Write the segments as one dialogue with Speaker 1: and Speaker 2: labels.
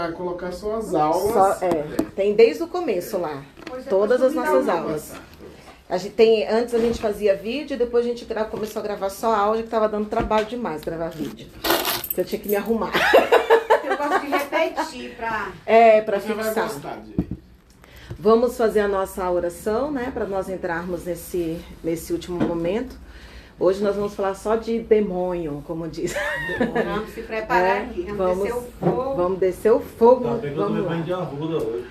Speaker 1: vai colocar só as aulas.
Speaker 2: Tem desde o começo lá. Todas as nossas aulas. A gente antes a gente fazia vídeo e depois a gente começou a gravar só áudio, que estava dando trabalho demais gravar vídeo. Eu tinha que me arrumar.
Speaker 3: Eu gosto de repetir pra
Speaker 1: Você vai
Speaker 2: fixar.
Speaker 1: gostar de...
Speaker 2: Vamos fazer a nossa oração, né? Para nós entrarmos nesse último momento. Hoje nós vamos falar só de demônio, como diz.
Speaker 3: Vamos se preparar aqui. Vamos descer o fogo.
Speaker 2: Vamos descer o fogo.
Speaker 4: Tá pegando banho de arruda hoje.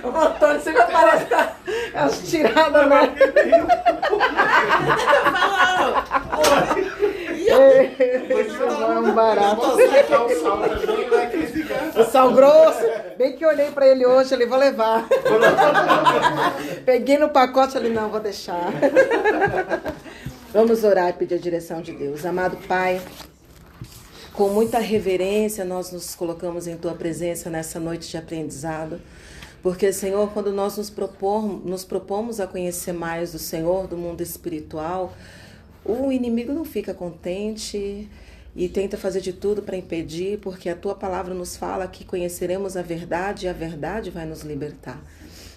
Speaker 2: O motor sempre parece as tiradas, né? Esse é um barato.
Speaker 1: Você tá o sal também, vai criticar.
Speaker 2: O sal grosso. Bem que eu olhei pra ele hoje, ele vou levar. Peguei no pacote, ele não, vou deixar. Vamos orar e pedir a direção de Deus. Amado Pai, com muita reverência nós nos colocamos em Tua presença nessa noite de aprendizado. Porque, Senhor, quando nós nos propomos a conhecer mais do Senhor, do mundo espiritual, o inimigo não fica contente e tenta fazer de tudo para impedir, porque a Tua palavra nos fala que conheceremos a verdade e a verdade vai nos libertar.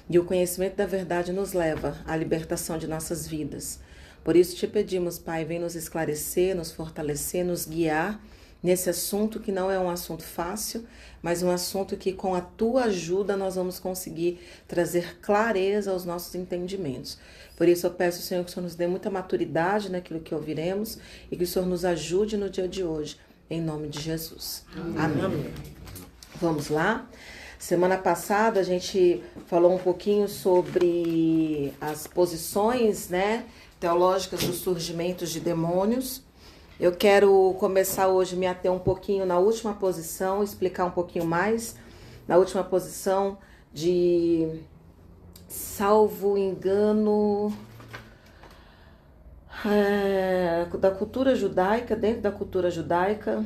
Speaker 2: E o conhecimento da verdade nos leva à libertação de nossas vidas. Por isso te pedimos, Pai, vem nos esclarecer, nos fortalecer, nos guiar nesse assunto que não é um assunto fácil, mas um assunto que com a Tua ajuda nós vamos conseguir trazer clareza aos nossos entendimentos. Por isso eu peço, Senhor, que o Senhor nos dê muita maturidade naquilo que ouviremos e que o Senhor nos ajude no dia de hoje, em nome de Jesus. Amém. Vamos lá? Semana passada a gente falou um pouquinho sobre as posições, né, teológicas dos surgimentos de demônios. Eu quero começar hoje me ater um pouquinho na última posição, explicar um pouquinho mais. Na última posição de, salvo engano, da cultura judaica, dentro da cultura judaica.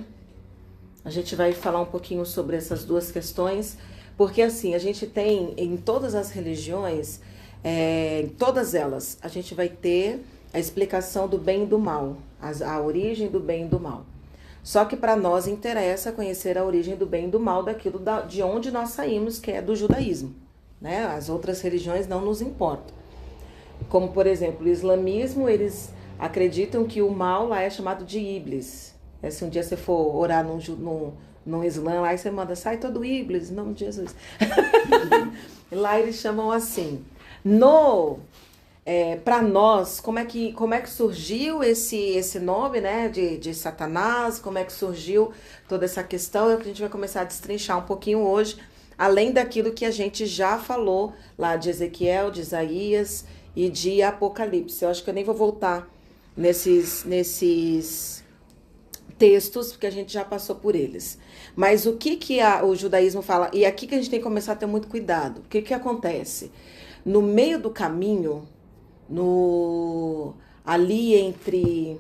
Speaker 2: A gente vai falar um pouquinho sobre essas duas questões, porque assim, a gente tem em todas as religiões, em todas elas, a gente vai ter a explicação do bem e do mal, a origem do bem e do mal. Só que para nós interessa conhecer a origem do bem e do mal daquilo de onde nós saímos, que é do judaísmo, né? As outras religiões não nos importam. Como, por exemplo, o islamismo, eles acreditam que o mal lá é chamado de Iblis. Se um dia você for orar no Islã, lá você manda, sai todo Iblis, em nome de Jesus. Lá eles chamam assim. Para nós, como é que surgiu esse nome, né, de Satanás, como é que surgiu toda essa questão, é o que a gente vai começar a destrinchar um pouquinho hoje, além daquilo que a gente já falou lá de Ezequiel, de Isaías e de Apocalipse. Eu acho que eu nem vou voltar nesses textos, porque a gente já passou por eles. Mas o que o judaísmo fala, e aqui que a gente tem que começar a ter muito cuidado, o que acontece? No meio do caminho, ali entre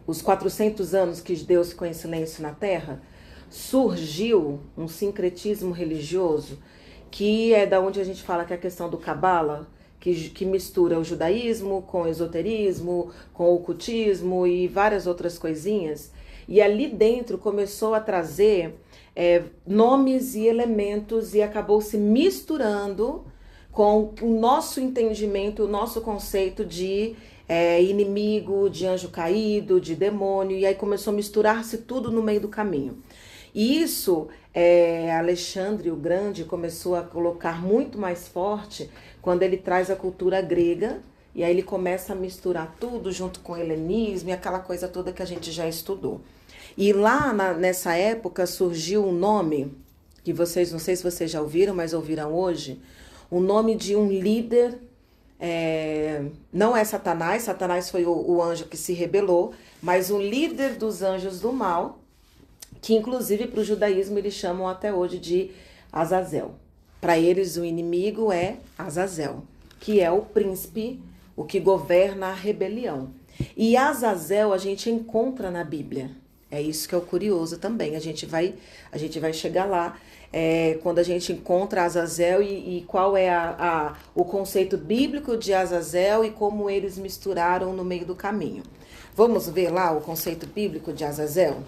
Speaker 2: os 400 anos que Deus ficou em silêncio na Terra, surgiu um sincretismo religioso, que é da onde a gente fala que é a questão do Cabala, que mistura o judaísmo com o esoterismo, com o ocultismo e várias outras coisinhas. E ali dentro começou a trazer nomes e elementos e acabou se misturando com o nosso entendimento, o nosso conceito de inimigo, de anjo caído, de demônio, e aí começou a misturar-se tudo no meio do caminho. E isso, Alexandre o Grande começou a colocar muito mais forte quando ele traz a cultura grega, e aí ele começa a misturar tudo junto com o helenismo e aquela coisa toda que a gente já estudou. E lá nessa época surgiu um nome, que vocês, não sei se vocês já ouviram, mas ouviram hoje, o nome de um líder, não é Satanás, Satanás foi o anjo que se rebelou, mas um líder dos anjos do mal, que inclusive para o judaísmo eles chamam até hoje de Azazel. Para eles o inimigo é Azazel, que é o príncipe, o que governa a rebelião. E Azazel a gente encontra na Bíblia. É isso que é o curioso também. A gente vai chegar lá quando a gente encontra Azazel e qual é o conceito bíblico de Azazel e como eles misturaram no meio do caminho. Vamos ver lá o conceito bíblico de Azazel?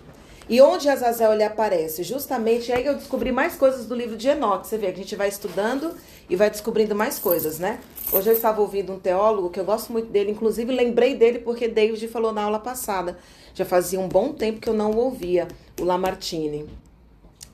Speaker 2: E onde Azazel ele aparece? Justamente aí eu descobri mais coisas do livro de Enoque. Você vê que a gente vai estudando e vai descobrindo mais coisas, né? Hoje eu estava ouvindo um teólogo que eu gosto muito dele, inclusive lembrei dele porque David falou na aula passada. Já fazia um bom tempo que eu não o ouvia, o Lamartine.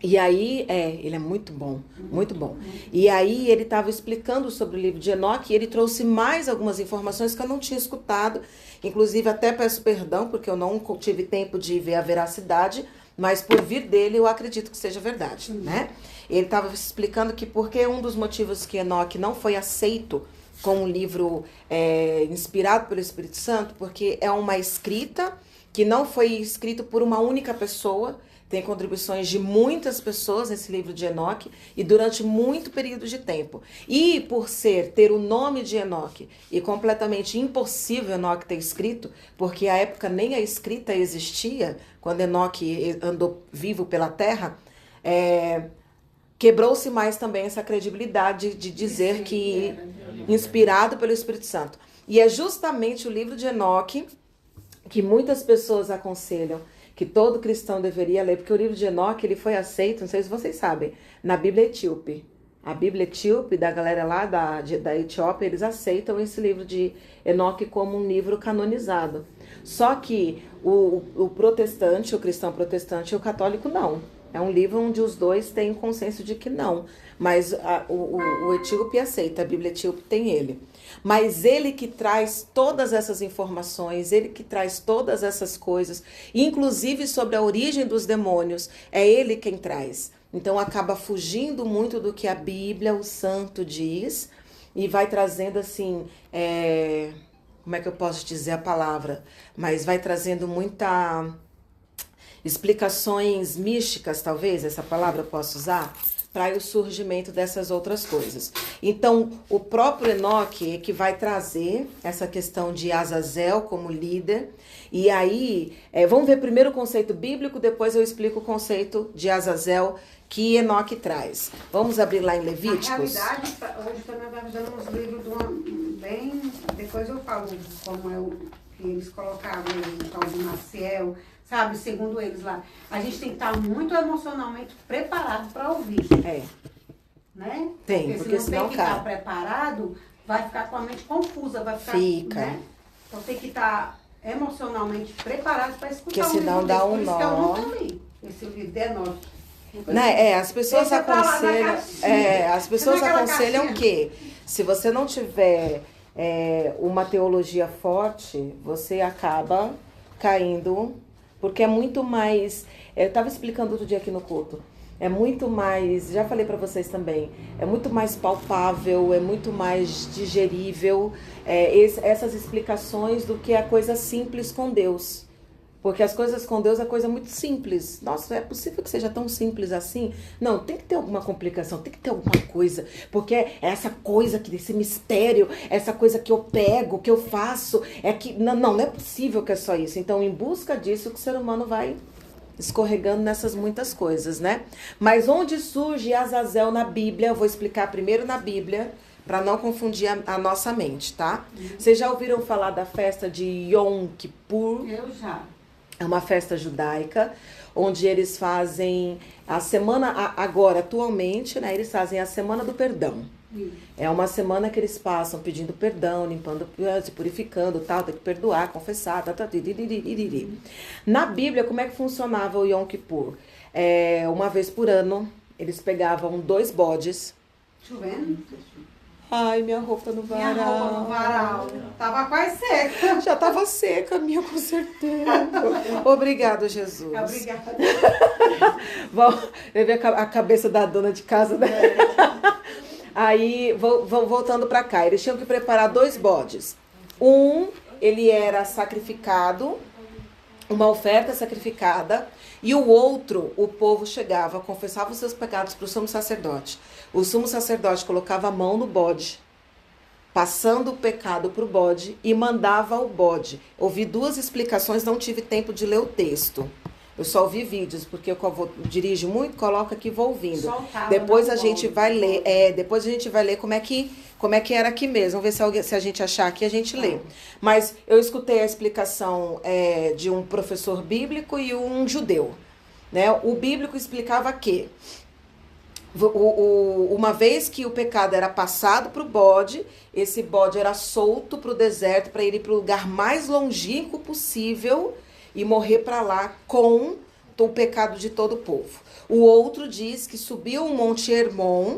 Speaker 2: E aí, ele é muito bom, muito bom. E aí ele estava explicando sobre o livro de Enoque e ele trouxe mais algumas informações que eu não tinha escutado. Inclusive, até peço perdão, porque eu não tive tempo de ver a veracidade, mas por vir dele eu acredito que seja verdade, né? Ele estava explicando que porque um dos motivos que Enoque não foi aceito como um livro inspirado pelo Espírito Santo, porque é uma escrita que não foi escrito por uma única pessoa. Tem contribuições de muitas pessoas nesse livro de Enoque e durante muito período de tempo. E por ter o nome de Enoque e completamente impossível Enoque ter escrito, porque à época nem a escrita existia, quando Enoque andou vivo pela terra, quebrou-se mais também essa credibilidade de dizer que inspirado pelo Espírito Santo. E é justamente o livro de Enoque que muitas pessoas aconselham que todo cristão deveria ler, porque o livro de Enoque ele foi aceito, não sei se vocês sabem, na Bíblia Etíope. A Bíblia Etíope, da galera lá da Etiópia, eles aceitam esse livro de Enoque como um livro canonizado. Só que o protestante, o cristão protestante e o católico não. É um livro onde os dois têm consenso de que não. Mas o etíope aceita, a Bíblia Etíope tem ele. Mas ele que traz todas essas informações, ele que traz todas essas coisas, inclusive sobre a origem dos demônios, é ele quem traz. Então acaba fugindo muito do que a Bíblia, o santo diz, e vai trazendo assim, como é que eu posso dizer a palavra? Mas vai trazendo muita explicações místicas, talvez, essa palavra eu possa usar, para o surgimento dessas outras coisas. Então, o próprio Enoque é que vai trazer essa questão de Azazel como líder. E aí, vamos ver primeiro o conceito bíblico, depois eu explico o conceito de Azazel que Enoque traz. Vamos abrir lá em Levíticos?
Speaker 3: Na realidade, hoje também vai dando uns livros bem... Depois eu falo como é o que eles colocaram, o tal de Maciel, sabe, segundo eles lá. A gente tem que estar muito emocionalmente preparado para ouvir. Né? Porque senão tem que estar preparado, vai ficar com a mente confusa, vai ficar... Né? Então tem que estar emocionalmente preparado para escutar.
Speaker 2: Porque senão dá um nó.
Speaker 3: Por isso que eu nunca li esse livro de Enoque.
Speaker 2: As pessoas aconselham, as pessoas aconselham que se você não tiver uma teologia forte, você acaba caindo, porque é muito mais, eu estava explicando outro dia aqui no culto, é muito mais, já falei para vocês também, é muito mais palpável, é muito mais digerível essas explicações do que a coisa simples com Deus. Porque as coisas com Deus é coisa muito simples. Nossa, é possível que seja tão simples assim? Não, tem que ter alguma complicação, tem que ter alguma coisa. Porque é essa coisa, esse mistério, essa coisa que eu pego, que eu faço, não é possível que é só isso. Então, em busca disso, que o ser humano vai escorregando nessas muitas coisas, né? Mas onde surge Azazel na Bíblia? Eu vou explicar primeiro na Bíblia, para não confundir a nossa mente, tá? Vocês já ouviram falar da festa de Yom Kippur?
Speaker 3: Eu já.
Speaker 2: É uma festa judaica, onde eles fazem a semana, agora, atualmente, né, eles fazem a Semana do Perdão. É uma semana que eles passam pedindo perdão, limpando, se purificando, tal, tem que perdoar, confessar, Na Bíblia, como é que funcionava o Yom Kippur? Uma vez por ano, eles pegavam 2 bodes.
Speaker 3: Chovendo?
Speaker 2: Ai, minha roupa no varal.
Speaker 3: Minha roupa no varal. Tava quase seca.
Speaker 2: Já tava seca, minha, com certeza. Obrigado, Jesus.
Speaker 3: Obrigada.
Speaker 2: Levei a cabeça da dona de casa, né? Aí, voltando pra cá. Eles tinham que preparar 2 bodes. Ele era sacrificado, uma oferta sacrificada, e o outro, o povo chegava, confessava os seus pecados para o sumo sacerdote. O sumo sacerdote colocava a mão no bode, passando o pecado para o bode, e mandava o bode. Ouvi 2 explicações, não tive tempo de ler o texto. Eu só ouvi vídeos, porque eu dirijo muito, coloco aqui e vou ouvindo.
Speaker 3: Soltava,
Speaker 2: depois a gente vai ler, depois a gente vai ler como é que era aqui mesmo. Vamos ver se a gente achar aqui, a gente lê. Mas eu escutei a explicação de um professor bíblico e um judeu. né? O bíblico explicava que uma vez que o pecado era passado para o bode, esse bode era solto para o deserto para ele ir para o lugar mais longínquo possível e morrer para lá com o pecado de todo o povo. O outro diz que subiu o Monte Hermon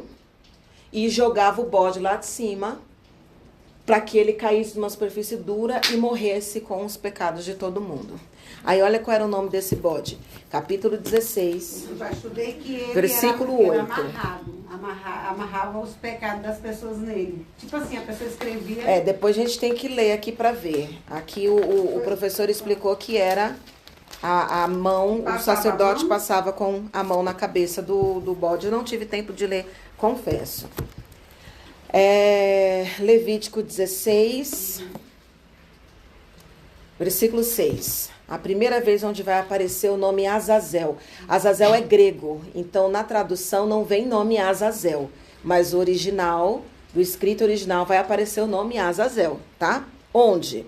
Speaker 2: e jogava o bode lá de cima para que ele caísse numa superfície dura e morresse com os pecados de todo mundo. Aí olha qual era o nome desse bode. Capítulo 16.
Speaker 3: Eu já estudei que ele
Speaker 2: Versículo
Speaker 3: era
Speaker 2: 8.
Speaker 3: amarrava os pecados das pessoas nele. Tipo assim, a pessoa escrevia...
Speaker 2: Depois a gente tem que ler aqui para ver. Aqui o professor explicou que era a mão, o sacerdote passava com a mão na cabeça do bode. Eu não tive tempo de ler, confesso. Levítico 16, versículo 6. A primeira vez onde vai aparecer o nome Azazel. Azazel é grego, então na tradução não vem nome Azazel, mas o original, do escrito original, vai aparecer o nome Azazel, tá? Onde?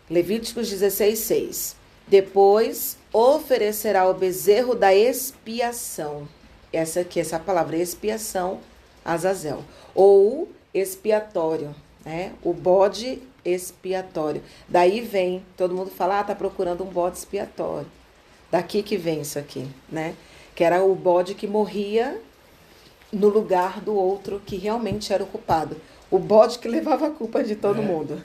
Speaker 2: Levíticos 16, 6. Depois oferecerá o bezerro da expiação. Essa palavra, expiação, Azazel. Ou expiatório, né? O bode expiatório. Daí vem, todo mundo fala, tá procurando um bode expiatório. Daqui que vem isso aqui, né? Que era o bode que morria no lugar do outro que realmente era o culpado. O bode que levava a culpa de todo mundo.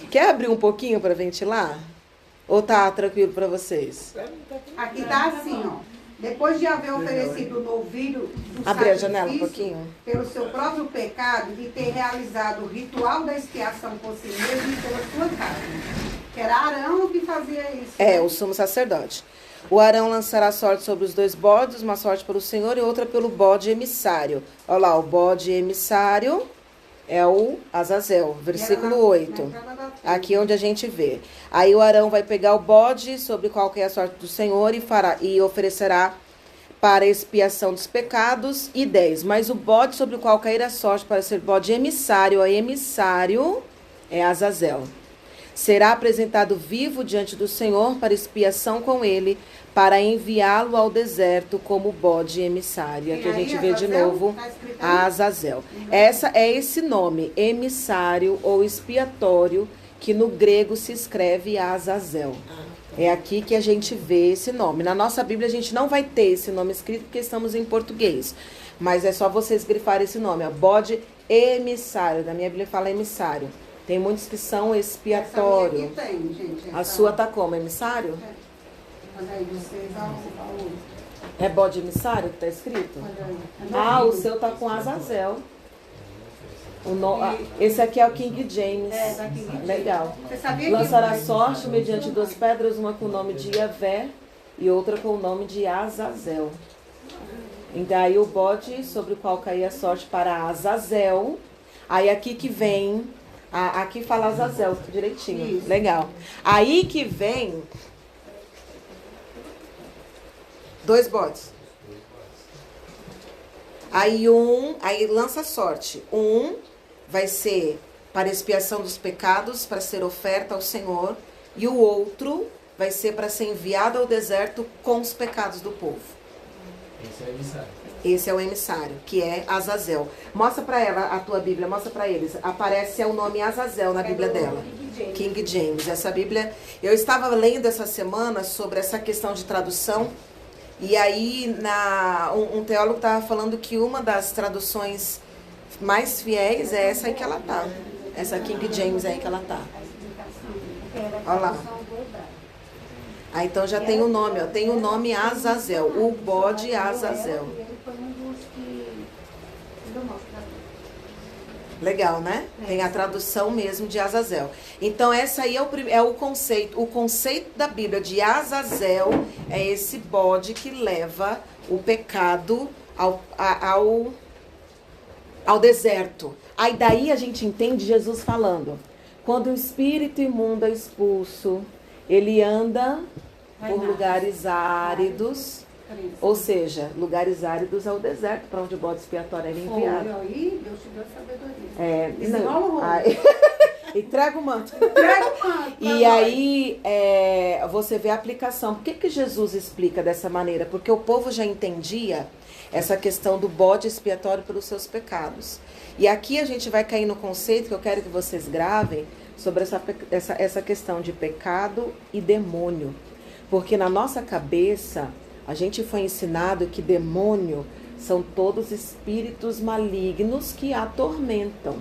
Speaker 2: Quer abrir um pouquinho para ventilar? Ou tá tranquilo para vocês?
Speaker 3: Aqui tá assim, ó. Depois de haver oferecido o novilho do
Speaker 2: Abre a janela um
Speaker 3: sacrifício
Speaker 2: pouquinho.
Speaker 3: pelo seu próprio pecado e ter realizado o ritual da expiação por si mesmo e pela sua casa. Que era Arão que fazia isso.
Speaker 2: O sumo sacerdote. O Arão lançará sorte sobre os dois bodes, uma sorte para o Senhor e outra pelo bode emissário. Olha lá, o bode emissário é o Azazel, versículo 8. Aqui onde a gente vê. Aí o Arão vai pegar o bode sobre qual que é a sorte do Senhor e oferecerá para expiação dos pecados. E 10. Mas o bode sobre o qual cair a sorte para ser bode emissário, é Azazel. Será apresentado vivo diante do Senhor para expiação com ele, para enviá-lo ao deserto como bode emissário. Aqui a gente vê de novo Azazel. Esse nome, emissário ou expiatório, que no grego se escreve Azazel. É aqui que a gente vê esse nome. Na nossa Bíblia a gente não vai ter esse nome escrito porque estamos em português. Mas é só vocês grifarem esse nome, ó, bode emissário. Na minha Bíblia fala emissário. Tem muitos que são expiatório. A sua tá como? Emissário? É bode emissário que tá escrito? O seu tá com Azazel. Esse aqui é o King James. Legal. Lançará sorte mediante duas pedras, uma com o nome de Yavé e outra com o nome de Azazel. E daí o bode sobre o qual caía a sorte para Azazel. Aí aqui que vem... Aqui fala Azazel direitinho. Isso. Legal. Aí que vem 2 bodes. Aí lança sorte. Um vai ser para expiação dos pecados, para ser oferta ao Senhor. E o outro vai ser para ser enviado ao deserto com os pecados do povo.
Speaker 1: Esse é o emissário.
Speaker 2: Esse é o emissário, que é Azazel. Mostra para ela a tua Bíblia, mostra para eles. Aparece o nome Azazel na Bíblia dela. King James. Essa Bíblia... Eu estava lendo essa semana sobre essa questão de tradução. E aí um teólogo estava falando que uma das traduções mais fiéis é essa aí que ela tá. Essa King James aí que ela tá. Olha lá. Então já tem o nome, ó. Tem o nome Azazel. O bode Azazel. Legal, né? Tem a tradução mesmo de Azazel. Então, essa aí é o conceito. O conceito da Bíblia de Azazel é esse bode que leva o pecado ao deserto. Aí daí a gente entende Jesus falando. Quando o espírito imundo é expulso, ele anda por lugares áridos. Ou seja, lugares áridos é o deserto, para onde o bode expiatório era enviado.
Speaker 3: Deus te deu sabedoria.
Speaker 2: Entrega o manto.
Speaker 3: Entrega o manto.
Speaker 2: E aí, você vê a aplicação. Por que Jesus explica dessa maneira? Porque o povo já entendia essa questão do bode expiatório pelos seus pecados. E aqui a gente vai cair no conceito que eu quero que vocês gravem sobre essa questão de pecado e demônio. Porque na nossa cabeça, a gente foi ensinado que demônio são todos espíritos malignos que atormentam.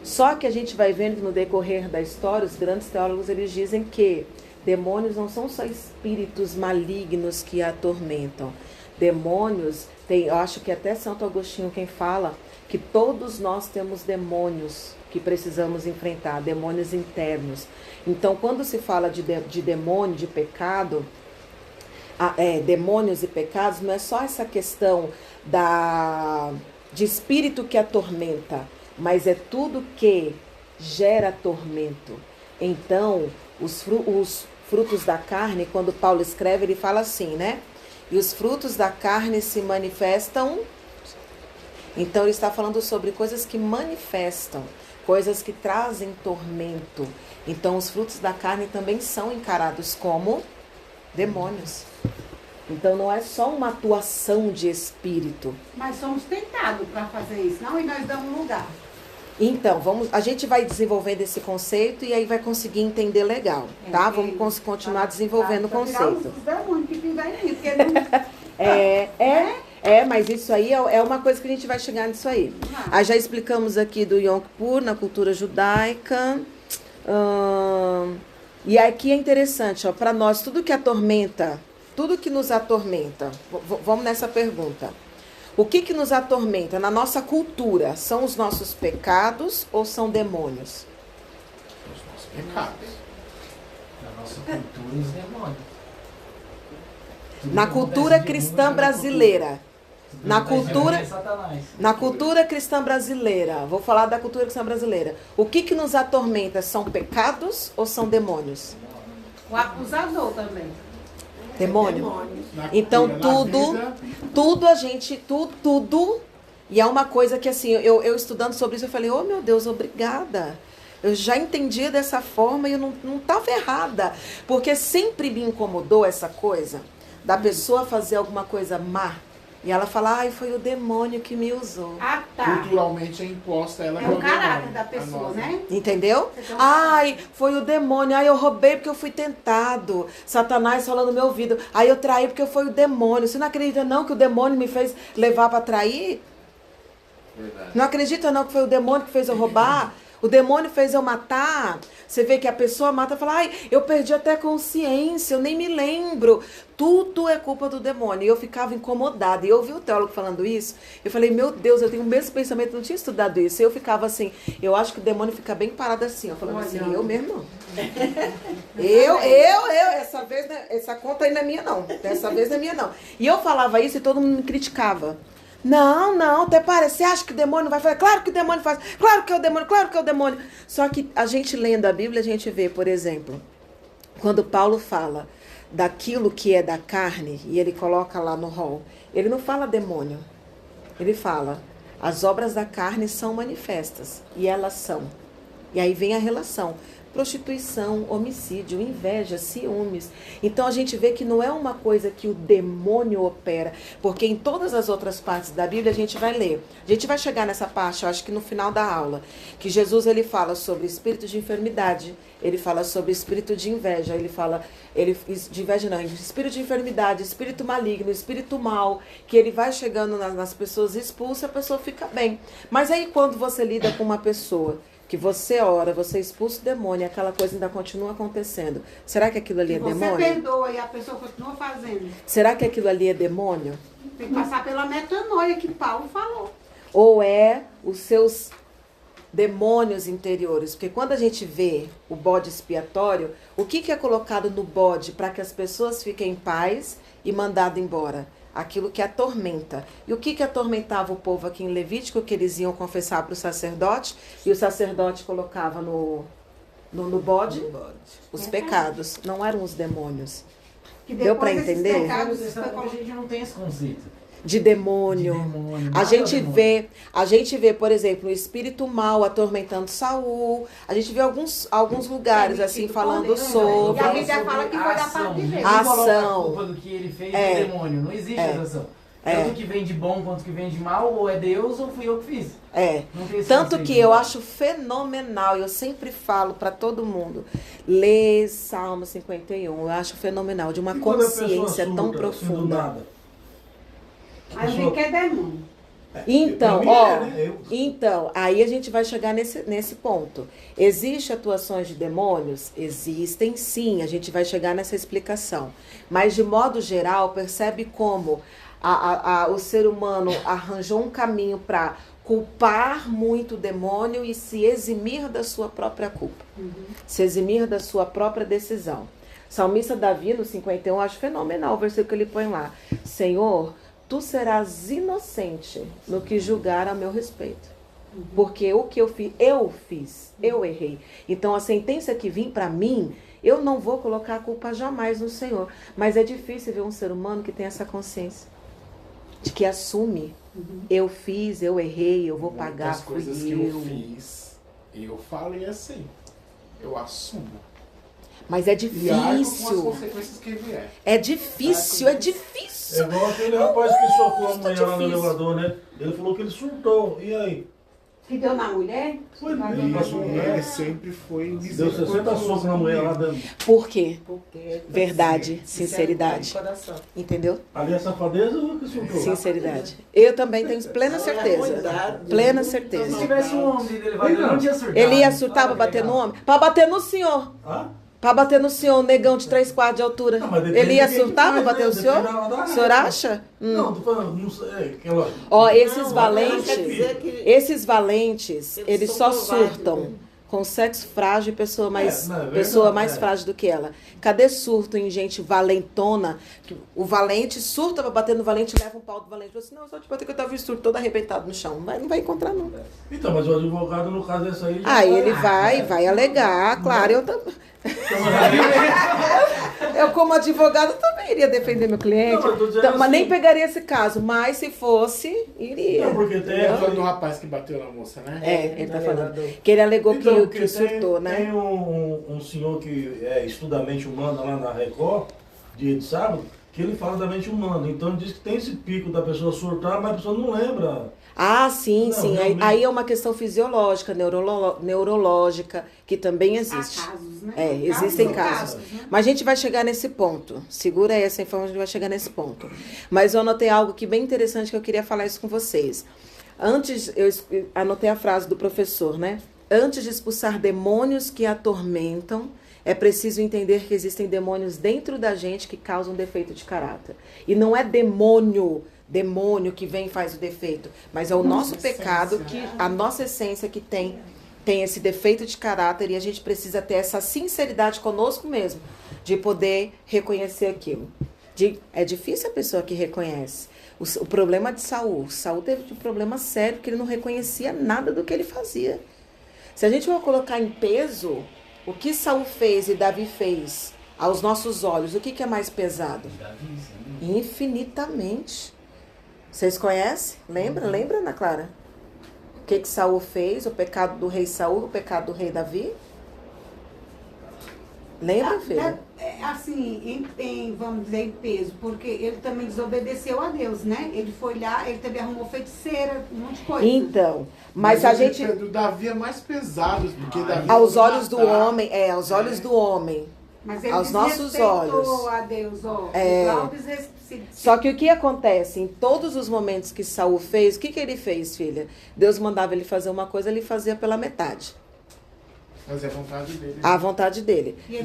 Speaker 2: Só que a gente vai vendo que no decorrer da história, os grandes teólogos eles dizem que demônios não são só espíritos malignos que atormentam. Demônios, eu acho que até Santo Agostinho quem fala que todos nós temos demônios que precisamos enfrentar, demônios internos. Então, quando se fala de demônio, de pecado, demônios e pecados, não é só essa questão de espírito que atormenta, mas é tudo que gera tormento. Então, os frutos da carne, quando Paulo escreve, ele fala assim, né? E os frutos da carne se manifestam. Então, ele está falando sobre coisas que manifestam, coisas que trazem tormento. Então, os frutos da carne também são encarados como demônios. Então, não é só uma atuação de espírito.
Speaker 3: Mas somos tentados para fazer isso, não? E nós damos lugar.
Speaker 2: Então, a gente vai desenvolvendo esse conceito e aí vai conseguir entender legal, tá? Vamos continuar desenvolvendo o conceito. Mas isso aí é uma coisa que a gente vai chegar nisso aí. Aí já explicamos aqui do Yom Kippur na cultura judaica. E aqui é interessante, ó, para nós, tudo que nos atormenta, vamos nessa pergunta. O que nos atormenta na nossa cultura? São os nossos pecados ou são demônios?
Speaker 1: Os nossos pecados. Na nossa cultura, os demônios.
Speaker 2: Na cultura cristã brasileira. Na cultura cristã brasileira. Vou falar da cultura cristã brasileira. O que nos atormenta? São pecados ou são demônios?
Speaker 3: O acusador também.
Speaker 2: Demônio. Então tudo. E é uma coisa que assim, eu estudando sobre isso, eu falei, oh meu Deus, obrigada. Eu já entendia dessa forma e eu não estava errada. Porque sempre me incomodou essa coisa da pessoa fazer alguma coisa má. E ela fala, foi o demônio que me usou.
Speaker 3: Ah, tá.
Speaker 1: Culturalmente é imposta ela.
Speaker 3: É o caráter da pessoa, né?
Speaker 2: Entendeu? Foi o demônio. Eu roubei porque eu fui tentado. Satanás falando no meu ouvido. Eu traí porque foi o demônio. Você não acredita não que o demônio me fez levar para trair? Verdade. Não acredita não que foi o demônio que fez eu roubar? O demônio fez eu matar. Você vê que a pessoa mata e fala, eu perdi até a consciência, eu nem me lembro. Tudo é culpa do demônio. E eu ficava incomodada. E eu ouvi o teólogo falando isso. Eu falei, meu Deus, eu tenho o mesmo pensamento, não tinha estudado isso. E eu ficava assim, eu acho que o demônio fica bem parado assim, falando assim, eu mesmo não. Essa vez, essa conta aí não é minha não. Dessa vez não é minha não. E eu falava isso e todo mundo me criticava. Não, até parece. Você acha que o demônio vai fazer? Claro que o demônio faz. Claro que é o demônio. Só que a gente lendo a Bíblia, a gente vê, por exemplo, quando Paulo fala daquilo que é da carne, e ele coloca lá no rol, ele não fala demônio. Ele fala, as obras da carne são manifestas. E elas são. E aí vem a relação. Prostituição, homicídio, inveja, ciúmes. Então a gente vê que não é uma coisa que o demônio opera, porque em todas as outras partes da Bíblia a gente vai ler. A gente vai chegar nessa parte, eu acho que no final da aula, que Jesus ele fala sobre espírito de enfermidade, ele fala sobre espírito de inveja, de inveja não, espírito de enfermidade, espírito maligno, espírito mau, que ele vai chegando nas pessoas, expulsa, a pessoa fica bem. Mas aí quando você lida com uma pessoa que você ora, você expulsa o demônio, aquela coisa ainda continua acontecendo. Será que aquilo ali é demônio?
Speaker 3: Você perdoa e a pessoa continua fazendo.
Speaker 2: Será que aquilo ali é demônio?
Speaker 3: Tem que passar pela metanoia que Paulo falou.
Speaker 2: Ou é os seus demônios interiores? Porque quando a gente vê o bode expiatório, o que é colocado no bode para que as pessoas fiquem em paz e mandado embora? Aquilo que atormenta. E o que atormentava o povo aqui em Levítico? Que eles iam confessar para o sacerdote, e o sacerdote colocava no bode os pecados. Não eram os demônios. Deu para entender?
Speaker 1: A gente não tem esse conceito.
Speaker 2: de demônio. A gente vê, por exemplo, o espírito mal atormentando Saul. A gente vê alguns lugares assim falando sobre
Speaker 3: E a Bíblia fala que foi da parte de Deus.
Speaker 2: A
Speaker 5: Não coloca a
Speaker 2: ação.
Speaker 5: culpa do que ele fez no demônio. Não existe essa ação. Tanto que vem de bom quanto que vem de mal, ou é Deus ou fui eu que fiz. Não tem esse
Speaker 2: Tanto
Speaker 5: conceito,
Speaker 2: que eu
Speaker 5: né?
Speaker 2: acho fenomenal, eu sempre falo para todo mundo, lê Salmo 51, eu acho fenomenal, de uma
Speaker 4: E quando a pessoa
Speaker 2: consciência tão
Speaker 4: surta, assim, do
Speaker 2: profunda.
Speaker 4: nada?
Speaker 3: Mas o que é demônio?
Speaker 2: Então,
Speaker 4: Pra mim
Speaker 2: ó,
Speaker 4: né?
Speaker 2: então, aí a gente vai chegar nesse ponto. Existem atuações de demônios? Existem sim, a gente vai chegar nessa explicação. Mas de modo geral, percebe como o ser humano arranjou um caminho para culpar muito o demônio e se eximir da sua própria culpa. Se eximir da sua própria decisão. Salmista Davi, no 51, eu acho fenomenal o versículo que ele põe lá. Senhor, tu serás inocente no que julgar a meu respeito. Porque o que eu fiz, eu errei. Então a sentença que vem para mim, eu não vou colocar a culpa jamais no Senhor. Mas é difícil ver um ser humano que tem essa consciência. De que assume, eu fiz, eu errei, eu vou pagar,
Speaker 1: as coisas que eu fiz, eu falei assim, eu assumo.
Speaker 2: Mas é
Speaker 1: E arco com as
Speaker 2: difícil.
Speaker 1: consequências que vier.
Speaker 2: É difícil, é
Speaker 4: É
Speaker 2: difícil.
Speaker 4: igual aquele rapaz que socou a
Speaker 2: Muito
Speaker 4: mulher lá no
Speaker 2: difícil.
Speaker 4: elevador, né? Ele falou que ele surtou. E aí?
Speaker 3: Que deu na mulher?
Speaker 4: Foi
Speaker 3: Vai
Speaker 4: ele
Speaker 3: dar
Speaker 4: passou,
Speaker 3: na
Speaker 1: E
Speaker 3: mulher.
Speaker 1: ele sempre foi
Speaker 4: Deu 60 socos na mulher lá dentro.
Speaker 2: Por quê?
Speaker 6: Porque
Speaker 2: Verdade, sinceridade.
Speaker 6: Coração.
Speaker 2: Entendeu?
Speaker 4: Ali é safadeza ou que surtou?
Speaker 2: Sinceridade. Eu também tenho plena certeza. Plena
Speaker 5: Se
Speaker 2: certeza.
Speaker 5: tivesse um homem dentro do elevador, eu não tinha surtado.
Speaker 2: Ele ia surtar pra bater no homem? Pra bater no senhor.
Speaker 4: Ah?
Speaker 2: Pra bater no senhor, um negão de 3/4 de altura.
Speaker 4: Não, mas depende
Speaker 2: Ele ia
Speaker 4: de quem
Speaker 2: surtar pra
Speaker 4: faz,
Speaker 2: bater
Speaker 4: né?
Speaker 2: o senhor?
Speaker 4: Depende da
Speaker 2: O senhor
Speaker 4: regra.
Speaker 2: acha?
Speaker 4: Não, tô falando, não sei, aquela...
Speaker 2: Ó, esses
Speaker 6: Não,
Speaker 2: valentes,
Speaker 6: quer dizer que
Speaker 2: esses valentes,
Speaker 6: eles
Speaker 2: eles
Speaker 6: são
Speaker 2: só
Speaker 6: covardes,
Speaker 2: surtam
Speaker 6: né?
Speaker 2: com sexo frágil e pessoa mais,
Speaker 4: não, é verdade,
Speaker 2: pessoa mais
Speaker 4: é.
Speaker 2: frágil do que ela. Cadê surto em gente valentona? Que o valente surta pra bater no valente e leva um pau do valente. Fala assim, não, só te bater que eu tava surto todo arrebentado no chão. Não vai encontrar, não.
Speaker 4: Então, mas o advogado, no caso dessa aí... já
Speaker 2: Aí ele vai alegar, claro, eu também. Eu, como advogado, também iria defender meu cliente.
Speaker 4: Não, mas eu tô dizendo
Speaker 2: Então, mas nem
Speaker 4: assim-
Speaker 2: pegaria esse caso, mas se fosse, iria.
Speaker 4: Não, porque tem...
Speaker 1: Tá falando do rapaz que bateu na moça, né?
Speaker 2: É, ele tá falando. Que ele alegou
Speaker 4: Então,
Speaker 2: que
Speaker 4: porque
Speaker 2: surtou, né?
Speaker 4: Tem um senhor que estuda a mente humana lá na Record, dia de sábado, que ele fala da mente humana. Então ele diz que tem esse pico da pessoa surtar, mas a pessoa não lembra.
Speaker 2: Ah, sim,
Speaker 4: Não,
Speaker 2: sim.
Speaker 4: realmente.
Speaker 2: Aí é uma questão fisiológica, neurológica, que também existe.
Speaker 3: Há casos, né?
Speaker 2: É, existem
Speaker 3: são
Speaker 2: casos.
Speaker 3: né?
Speaker 2: Mas a gente vai chegar nesse ponto. Segura aí essa informação, a gente vai chegar nesse ponto. Mas eu anotei algo que bem interessante que eu queria falar isso com vocês. Antes, eu anotei a frase do professor, né? Antes de expulsar demônios que atormentam, é preciso entender que existem demônios dentro da gente que causam defeito de caráter. E não é demônio que vem e faz o defeito, mas é o nosso pecado, a nossa essência que tem esse defeito de caráter, e a gente precisa ter essa sinceridade conosco mesmo, de poder reconhecer aquilo. É difícil a pessoa que reconhece. O problema de Saul teve um problema sério, porque ele não reconhecia nada do que ele fazia. Se a gente for colocar em peso o que Saul fez e Davi fez aos nossos olhos, o que é mais pesado? Infinitamente. Vocês conhecem? Lembra, Ana Clara? O que Saul fez? O pecado do rei Saul, o pecado do rei Davi? Lembra, filha?
Speaker 3: Assim, vamos dizer, em peso, porque ele também desobedeceu a Deus, né? Ele foi lá, ele também arrumou feiticeira, um monte de coisa.
Speaker 2: Então, mas a gente...
Speaker 1: O do Davi é mais pesado, porque Davi...
Speaker 2: Aos
Speaker 1: foi
Speaker 2: olhos do
Speaker 1: matar.
Speaker 2: homem, aos olhos do homem.
Speaker 3: Mas ele
Speaker 2: aos nossos
Speaker 3: desrespeitou
Speaker 2: olhos.
Speaker 3: a Deus, ó. Igual desrespeito.
Speaker 2: Só que o que acontece? Em todos os momentos que Saul fez, o que ele fez, filha? Deus mandava ele fazer uma coisa, ele fazia pela metade.
Speaker 1: Mas é a vontade dele.
Speaker 2: A vontade dele.
Speaker 3: E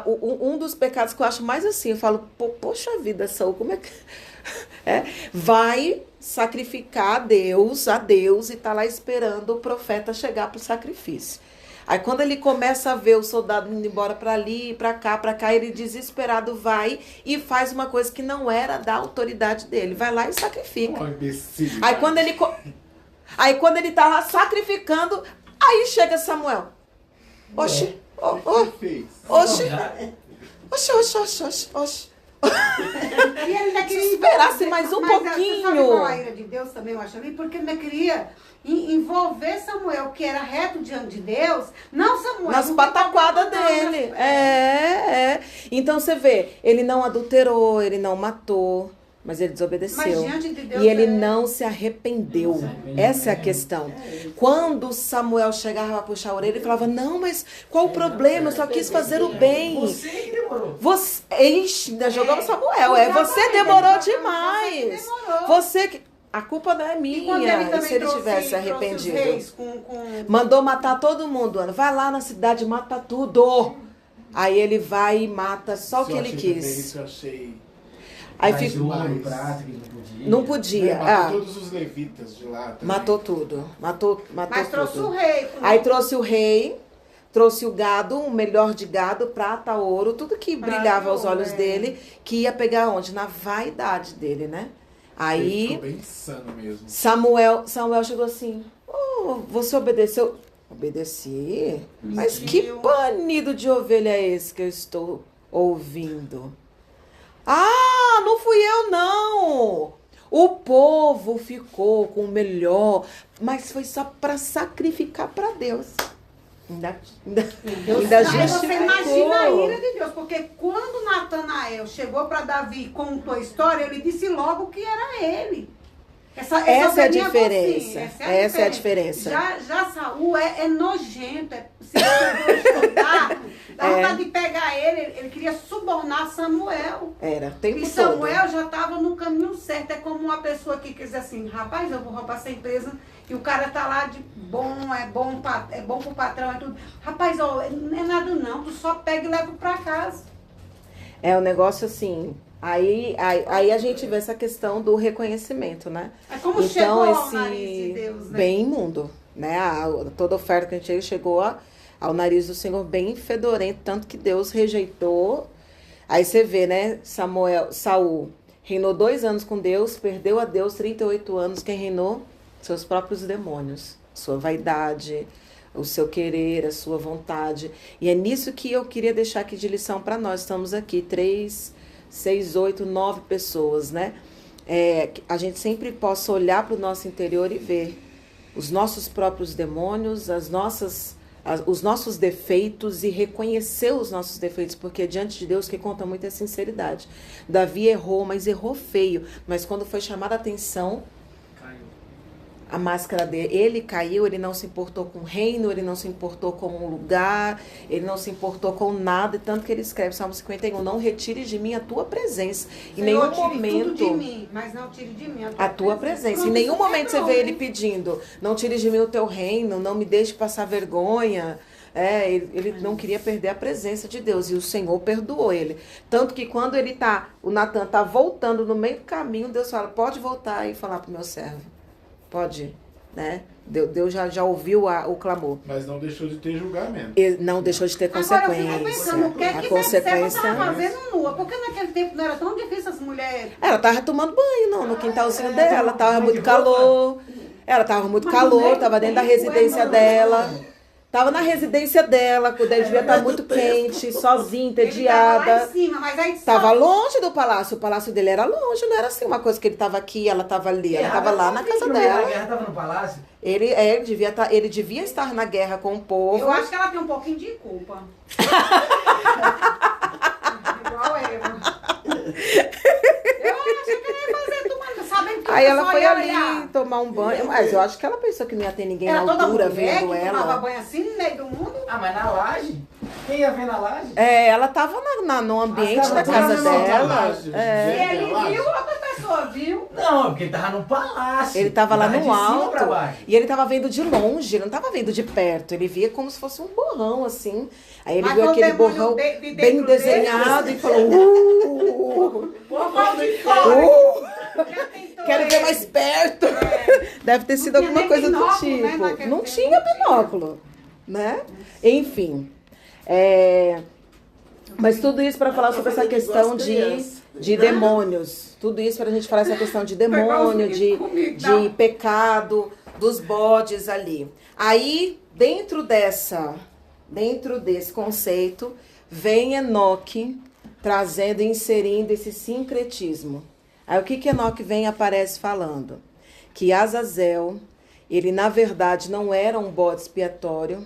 Speaker 2: Um dos pecados que eu acho mais assim, eu falo, poxa vida, Saul, como é que... vai sacrificar a Deus, e tá lá esperando o profeta chegar pro sacrifício. Aí quando ele começa a ver o soldado indo embora para ali, para cá, ele desesperado vai e faz uma coisa que não era da autoridade dele. Vai lá e sacrifica.
Speaker 1: Oh, imbecil.
Speaker 2: Aí quando ele tá lá sacrificando, aí chega Samuel. Oxi,
Speaker 1: Fez.
Speaker 2: oxi.
Speaker 3: E ele ainda queria ir embora.
Speaker 2: esperasse mais um
Speaker 3: Mas você sabe qual
Speaker 2: pouquinho.
Speaker 3: a ira de Deus também, eu acho ali? Porque ele queria envolver Samuel, que era reto diante de Deus, não Samuel.
Speaker 2: Nas
Speaker 3: não
Speaker 2: pataquadas
Speaker 3: tem problema,
Speaker 2: dele.
Speaker 3: não.
Speaker 2: É. Então você vê, ele não adulterou, ele não matou, mas ele desobedeceu.
Speaker 3: Mas diante de Deus
Speaker 2: E ele
Speaker 3: é-
Speaker 2: não se arrependeu.
Speaker 5: Não se arrependeu.
Speaker 2: Essa é a questão. Quando Samuel chegava a puxar a orelha, ele falava: não, mas qual o problema? Eu só quis fazer o bem.
Speaker 5: Você que demorou.
Speaker 2: Você, ixi, ainda jogamos Samuel. Você
Speaker 3: Exatamente,
Speaker 2: demorou
Speaker 3: exatamente,
Speaker 2: demais.
Speaker 3: você que demorou.
Speaker 2: Você que. A culpa não é
Speaker 3: E quando
Speaker 2: minha.
Speaker 3: ele
Speaker 2: E
Speaker 3: também
Speaker 2: se ele
Speaker 3: trouxe
Speaker 2: tivesse
Speaker 3: os
Speaker 2: arrependido?
Speaker 3: reis
Speaker 2: Mandou matar todo mundo, Ana. Vai lá na cidade, mata tudo. Aí ele vai e mata só o que ele quis.
Speaker 1: Isso eu achei.
Speaker 2: Aí
Speaker 5: Mas
Speaker 2: fica.
Speaker 5: o ouro,
Speaker 1: Mas-
Speaker 5: prato, que não podia.
Speaker 2: Não podia.
Speaker 1: Matou todos os levitas de lá. Também.
Speaker 2: Matou tudo. Matou
Speaker 3: Mas trouxe
Speaker 2: tudo.
Speaker 3: o rei.
Speaker 2: Aí trouxe o rei, trouxe o gado, o melhor de gado, prata, ouro, tudo que brilhava aos olhos dele, que ia pegar onde? Na vaidade dele, né?
Speaker 1: Ele
Speaker 2: Aí
Speaker 1: ficou bem insano mesmo.
Speaker 2: Samuel chegou assim: "Oh, você obedeceu?" Obedeci? Mas que banido de ovelha é esse que eu estou ouvindo? Ah, não fui eu não. O povo ficou com o melhor, mas foi só para sacrificar para Deus. Ainda
Speaker 3: Aí você
Speaker 2: justificou.
Speaker 3: imagina a ira de Deus, porque quando Natanael chegou para Davi e contou a história, ele disse logo que era ele.
Speaker 2: Essa é a
Speaker 3: ovelhinha
Speaker 2: diferença.
Speaker 3: fofinha,
Speaker 2: Essa é a diferença.
Speaker 3: Já Saul é nojento. Se você for estudar, dá vontade de pegar ele queria subornar Samuel.
Speaker 2: Era, o tempo
Speaker 3: E
Speaker 2: todo.
Speaker 3: Samuel já estava no caminho certo. É como uma pessoa que quer dizer assim: rapaz, eu vou roubar essa empresa. E o cara tá lá de bom, é bom pro patrão, é tudo. Rapaz, ó, não é nada não, tu só pega e leva pra casa.
Speaker 2: É um negócio assim. Aí a gente vê essa questão do reconhecimento, né?
Speaker 3: É como chegou ao nariz de Deus, né?
Speaker 2: bem imundo, né? Toda oferta que a gente chegou ao nariz do Senhor bem fedorento, tanto que Deus rejeitou. Aí você vê, né? Saul reinou 2 anos com Deus, perdeu a Deus 38 anos. Quem reinou? Seus próprios demônios, sua vaidade, o seu querer, a sua vontade. E é nisso que eu queria deixar aqui de lição para nós. Estamos aqui 3, 6, 8, 9 pessoas, né? A gente sempre possa olhar para o nosso interior e ver os nossos próprios demônios, os nossos defeitos e reconhecer os nossos defeitos, porque diante de Deus que conta muito é sinceridade. Davi errou, mas errou feio. Mas quando foi chamada a atenção, a máscara dele, ele caiu, ele não se importou com o reino, ele não se importou com o lugar, ele não se importou com nada, e tanto que ele escreve, Salmo 51, não retires de mim a tua presença. Em nenhum
Speaker 3: Senhor, tire
Speaker 2: momento,
Speaker 3: tudo de mim, mas não tire de mim
Speaker 2: a tua presença. Em
Speaker 3: Pronto,
Speaker 2: nenhum
Speaker 3: isso
Speaker 2: momento você
Speaker 3: quebrou,
Speaker 2: vê ele
Speaker 3: né?
Speaker 2: pedindo, não tires de mim o teu reino, não me deixe passar vergonha. Ele não queria perder a presença de Deus, e o Senhor perdoou ele. Tanto que quando o Natan tá voltando no meio do caminho, Deus fala, pode voltar e falar pro meu servo. Pode, né? Deus já ouviu o clamor.
Speaker 1: Mas não deixou de ter julgamento.
Speaker 2: Ele não deixou de ter
Speaker 3: Agora eu
Speaker 2: consequência.
Speaker 3: fico pensando, o que é
Speaker 2: A
Speaker 3: que
Speaker 2: consequência.
Speaker 3: estava fazendo nua? Porque naquele tempo não era tão difícil as mulheres...
Speaker 2: Ela tava tomando banho no quintalzinho dela, tava muito calor. Ela tava muito calor, tava dentro da residência dela. Tava na residência dela, devia estar muito quente, sozinha,
Speaker 3: Ele tava lá
Speaker 2: entediada.
Speaker 3: em cima, mas aí
Speaker 2: Tava longe do palácio, o palácio dele era longe, não era assim uma coisa que ele tava aqui, ela tava ali, ela tava lá na casa
Speaker 5: A
Speaker 2: dela.
Speaker 5: guerra tava no palácio.
Speaker 2: Ele devia estar na guerra com o povo.
Speaker 3: Eu acho que ela tem um pouquinho de culpa. Igual eu. Eu achei que ela ia fazer tomando, sabendo que
Speaker 2: Aí
Speaker 3: o
Speaker 2: ela
Speaker 3: pessoal
Speaker 2: foi
Speaker 3: ia
Speaker 2: ali
Speaker 3: olhar.
Speaker 2: tomar um banho, mas eu acho que ela pensou que não ia ter ninguém
Speaker 3: Era
Speaker 2: na
Speaker 3: toda
Speaker 2: altura
Speaker 3: mulher
Speaker 2: vendo
Speaker 3: que tomava
Speaker 2: ela.
Speaker 3: banho assim no meio do mundo.
Speaker 5: Ah, mas na laje? Quem ia ver na laje?
Speaker 2: Ela tava no ambiente
Speaker 5: Ah,
Speaker 2: da
Speaker 5: tava
Speaker 2: casa
Speaker 5: na
Speaker 2: dela.
Speaker 3: Se ele viu, outra pessoa viu.
Speaker 5: Não, porque ele tava no palácio.
Speaker 2: Ele tava lá
Speaker 5: de
Speaker 2: no
Speaker 5: cima pra
Speaker 2: alto
Speaker 5: baixo.
Speaker 2: e ele tava vendo de longe, ele não tava vendo de perto. Ele via como se fosse um borrão, assim. Aí ele
Speaker 3: Mas
Speaker 2: viu
Speaker 3: quando
Speaker 2: aquele
Speaker 3: o demônio
Speaker 2: borrão
Speaker 3: de
Speaker 2: bem
Speaker 3: dentro
Speaker 2: desenhado
Speaker 3: dele,
Speaker 2: e falou:
Speaker 3: Porra, de fora. Já tentou
Speaker 2: quero ver
Speaker 3: ele.
Speaker 2: mais perto. Deve ter sido
Speaker 3: tinha
Speaker 2: alguma
Speaker 3: nem
Speaker 2: coisa do
Speaker 3: binóculo, né,
Speaker 2: tipo.
Speaker 3: naquele
Speaker 2: Não
Speaker 3: tempo,
Speaker 2: tinha
Speaker 3: não tinha.
Speaker 2: binóculo, né? Enfim. Mas tudo isso para falar sobre essa questão de demônios. Tudo isso para a gente falar essa questão de demônio, de pecado, dos bodes ali. Aí, dentro desse conceito, vem Enoque trazendo e inserindo esse sincretismo. Aí o que Enoque vem e aparece falando? Que Azazel, ele na verdade não era um bode expiatório,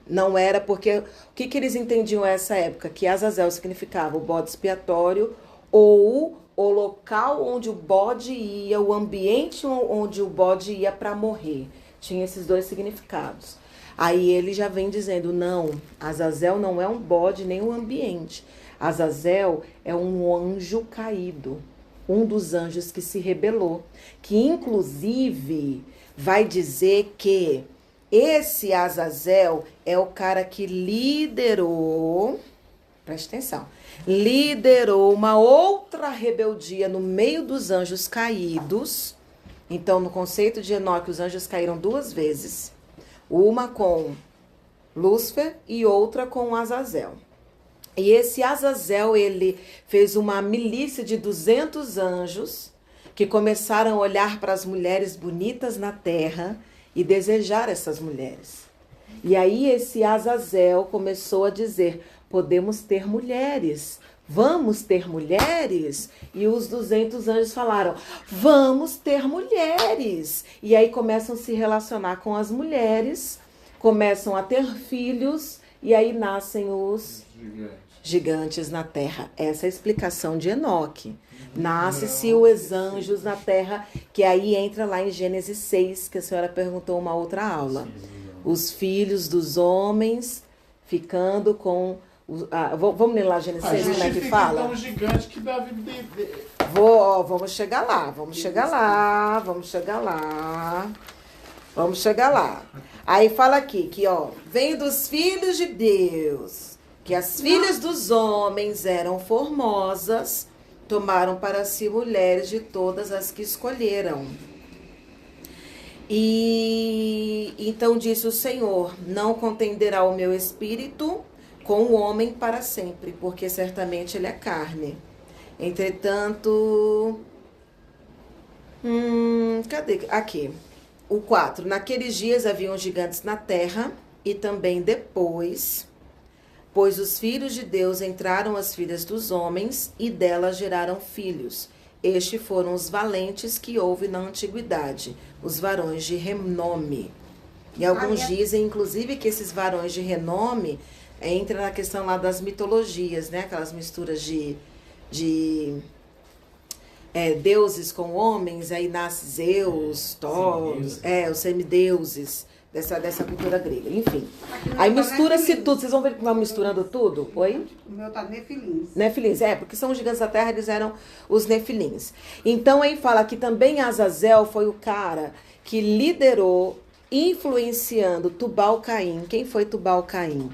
Speaker 2: não era porque... O que eles entendiam nessa época? Que Azazel significava o bode expiatório ou o local onde o bode ia, o ambiente onde o bode ia para morrer. Tinha esses dois significados. Aí ele já vem dizendo, não, Azazel não é um bode nem um ambiente. Azazel é um anjo caído, um dos anjos que se rebelou, que inclusive vai dizer que esse Azazel é o cara que liderou, presta atenção, liderou uma outra rebeldia no meio dos anjos caídos. Então, no conceito de Enoque, os anjos caíram 2 vezes, uma com Lúcifer e outra com Azazel. E esse Azazel, ele fez uma milícia de 200 anjos que começaram a olhar para as mulheres bonitas na terra e desejar essas mulheres. E aí esse Azazel começou a dizer, podemos ter mulheres, vamos ter mulheres? E os 200 anjos falaram, vamos ter mulheres. E aí começam a se relacionar com as mulheres, começam a ter filhos, e aí nascem os gigantes na terra. Essa é a explicação de Enoque. Nasce-se os anjos na terra, que aí entra lá em Gênesis 6, que a senhora perguntou uma outra aula. Os filhos dos homens ficando com... vamos ler lá Gênesis 6, como é que fala?
Speaker 1: Então, gigante que Davi...
Speaker 2: Vamos chegar lá, vamos chegar lá, vamos chegar lá. Vamos chegar lá. Aí fala aqui, que vem dos filhos de Deus, que as filhas dos homens eram formosas, tomaram para si mulheres de todas as que escolheram. E então disse o Senhor, não contenderá o meu espírito com o homem para sempre, porque certamente ele é carne. Entretanto, cadê? Aqui. O 4. Naqueles dias haviam gigantes na terra, e também depois, pois os filhos de Deus entraram as filhas dos homens, e delas geraram filhos. Estes foram os valentes que houve na antiguidade, os varões de renome. E alguns dizem, inclusive, que esses varões de renome entram na questão lá das mitologias, né? Aquelas misturas de deuses com homens, aí nasce Zeus, Thor, os semideuses dessa cultura grega, enfim. Aí mistura-se tudo, vocês vão ver que vai misturando tudo? Oi?
Speaker 3: O meu tá Nefilins.
Speaker 2: Nefilins, porque são os gigantes da terra, eles eram os Nefilins. Então aí fala que também Azazel foi o cara que liderou, influenciando Tubal-Caim. Quem foi Tubal-Caim?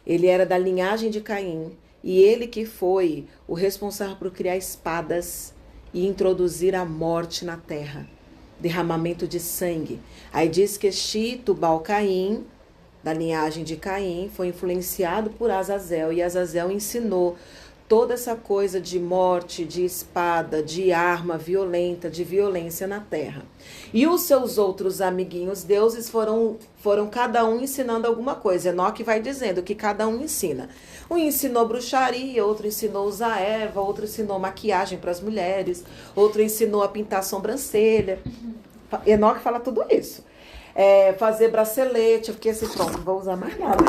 Speaker 2: Ele era da linhagem de Caim, e ele que foi o responsável por criar espadas e introduzir a morte na terra, derramamento de sangue. Aí diz que este Tubal-Caim, da linhagem de Caim, foi influenciado por Azazel, e Azazel ensinou toda essa coisa de morte, de espada, de arma violenta, de violência na terra. E os seus outros amiguinhos deuses foram cada um ensinando alguma coisa. Enoque vai dizendo que cada um ensina. Um ensinou bruxaria, outro ensinou usar erva, outro ensinou maquiagem para as mulheres, outro ensinou a pintar sobrancelha. Enoque fala tudo isso. Fazer bracelete, eu fiquei assim, pronto, não vou usar mais nada.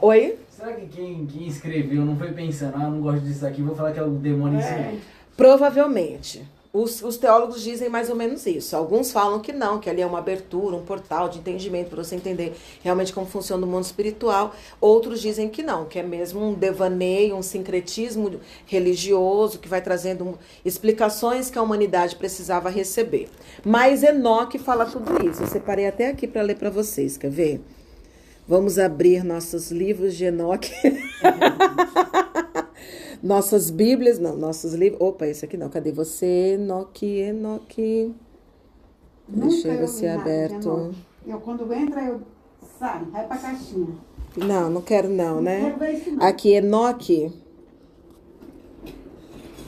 Speaker 2: Oi?
Speaker 5: Será que quem escreveu não foi pensando, não gosto disso aqui, vou falar que é o demônio ensinou?
Speaker 2: Provavelmente. Os teólogos dizem mais ou menos isso. Alguns falam que não, que ali é uma abertura, um portal de entendimento para você entender realmente como funciona o mundo espiritual. Outros dizem que não, que é mesmo um devaneio, um sincretismo religioso que vai trazendo explicações que a humanidade precisava receber. Mas Enoque fala tudo isso. Eu separei até aqui para ler para vocês, quer ver? Vamos abrir nossos livros de Enoque. Nossas Bíblias, não, nossos livros. Opa, esse aqui não. Cadê você? Enoque. Deixa eu ver se é aberto.
Speaker 3: Eu quando entra, eu saio, vai pra caixinha.
Speaker 2: Não quero não, né?
Speaker 3: Não quero ver isso não.
Speaker 2: Aqui, Enoque.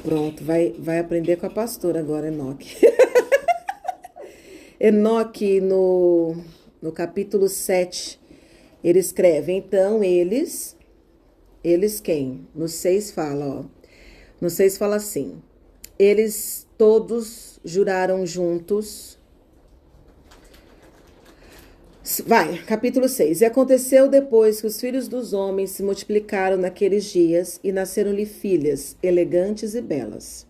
Speaker 2: Pronto, vai aprender com a pastora agora, Enoque. Enoque, no capítulo 7, ele escreve, então eles quem? No 6 fala, No 6 fala assim: eles todos juraram juntos. Vai, capítulo 6. E aconteceu depois que os filhos dos homens se multiplicaram naqueles dias e nasceram-lhe filhas, elegantes e belas.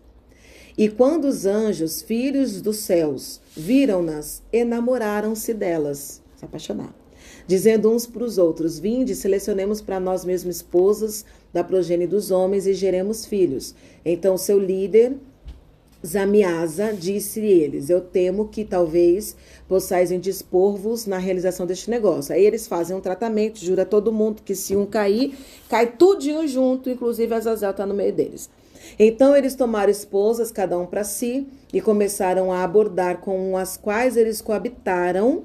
Speaker 2: E quando os anjos, filhos dos céus, viram-nas, enamoraram-se delas, se apaixonaram, dizendo uns para os outros: vinde, selecionemos para nós mesmos esposas da progenie dos homens e geremos filhos. Então seu líder, Zamiasa, disse eles: eu temo que talvez possais indispor-vos na realização deste negócio. Aí eles fazem um tratamento, jura todo mundo que se um cair, cai tudinho junto, inclusive Azazel está no meio deles. Então eles tomaram esposas, cada um para si, e começaram a abordar com as quais eles coabitaram,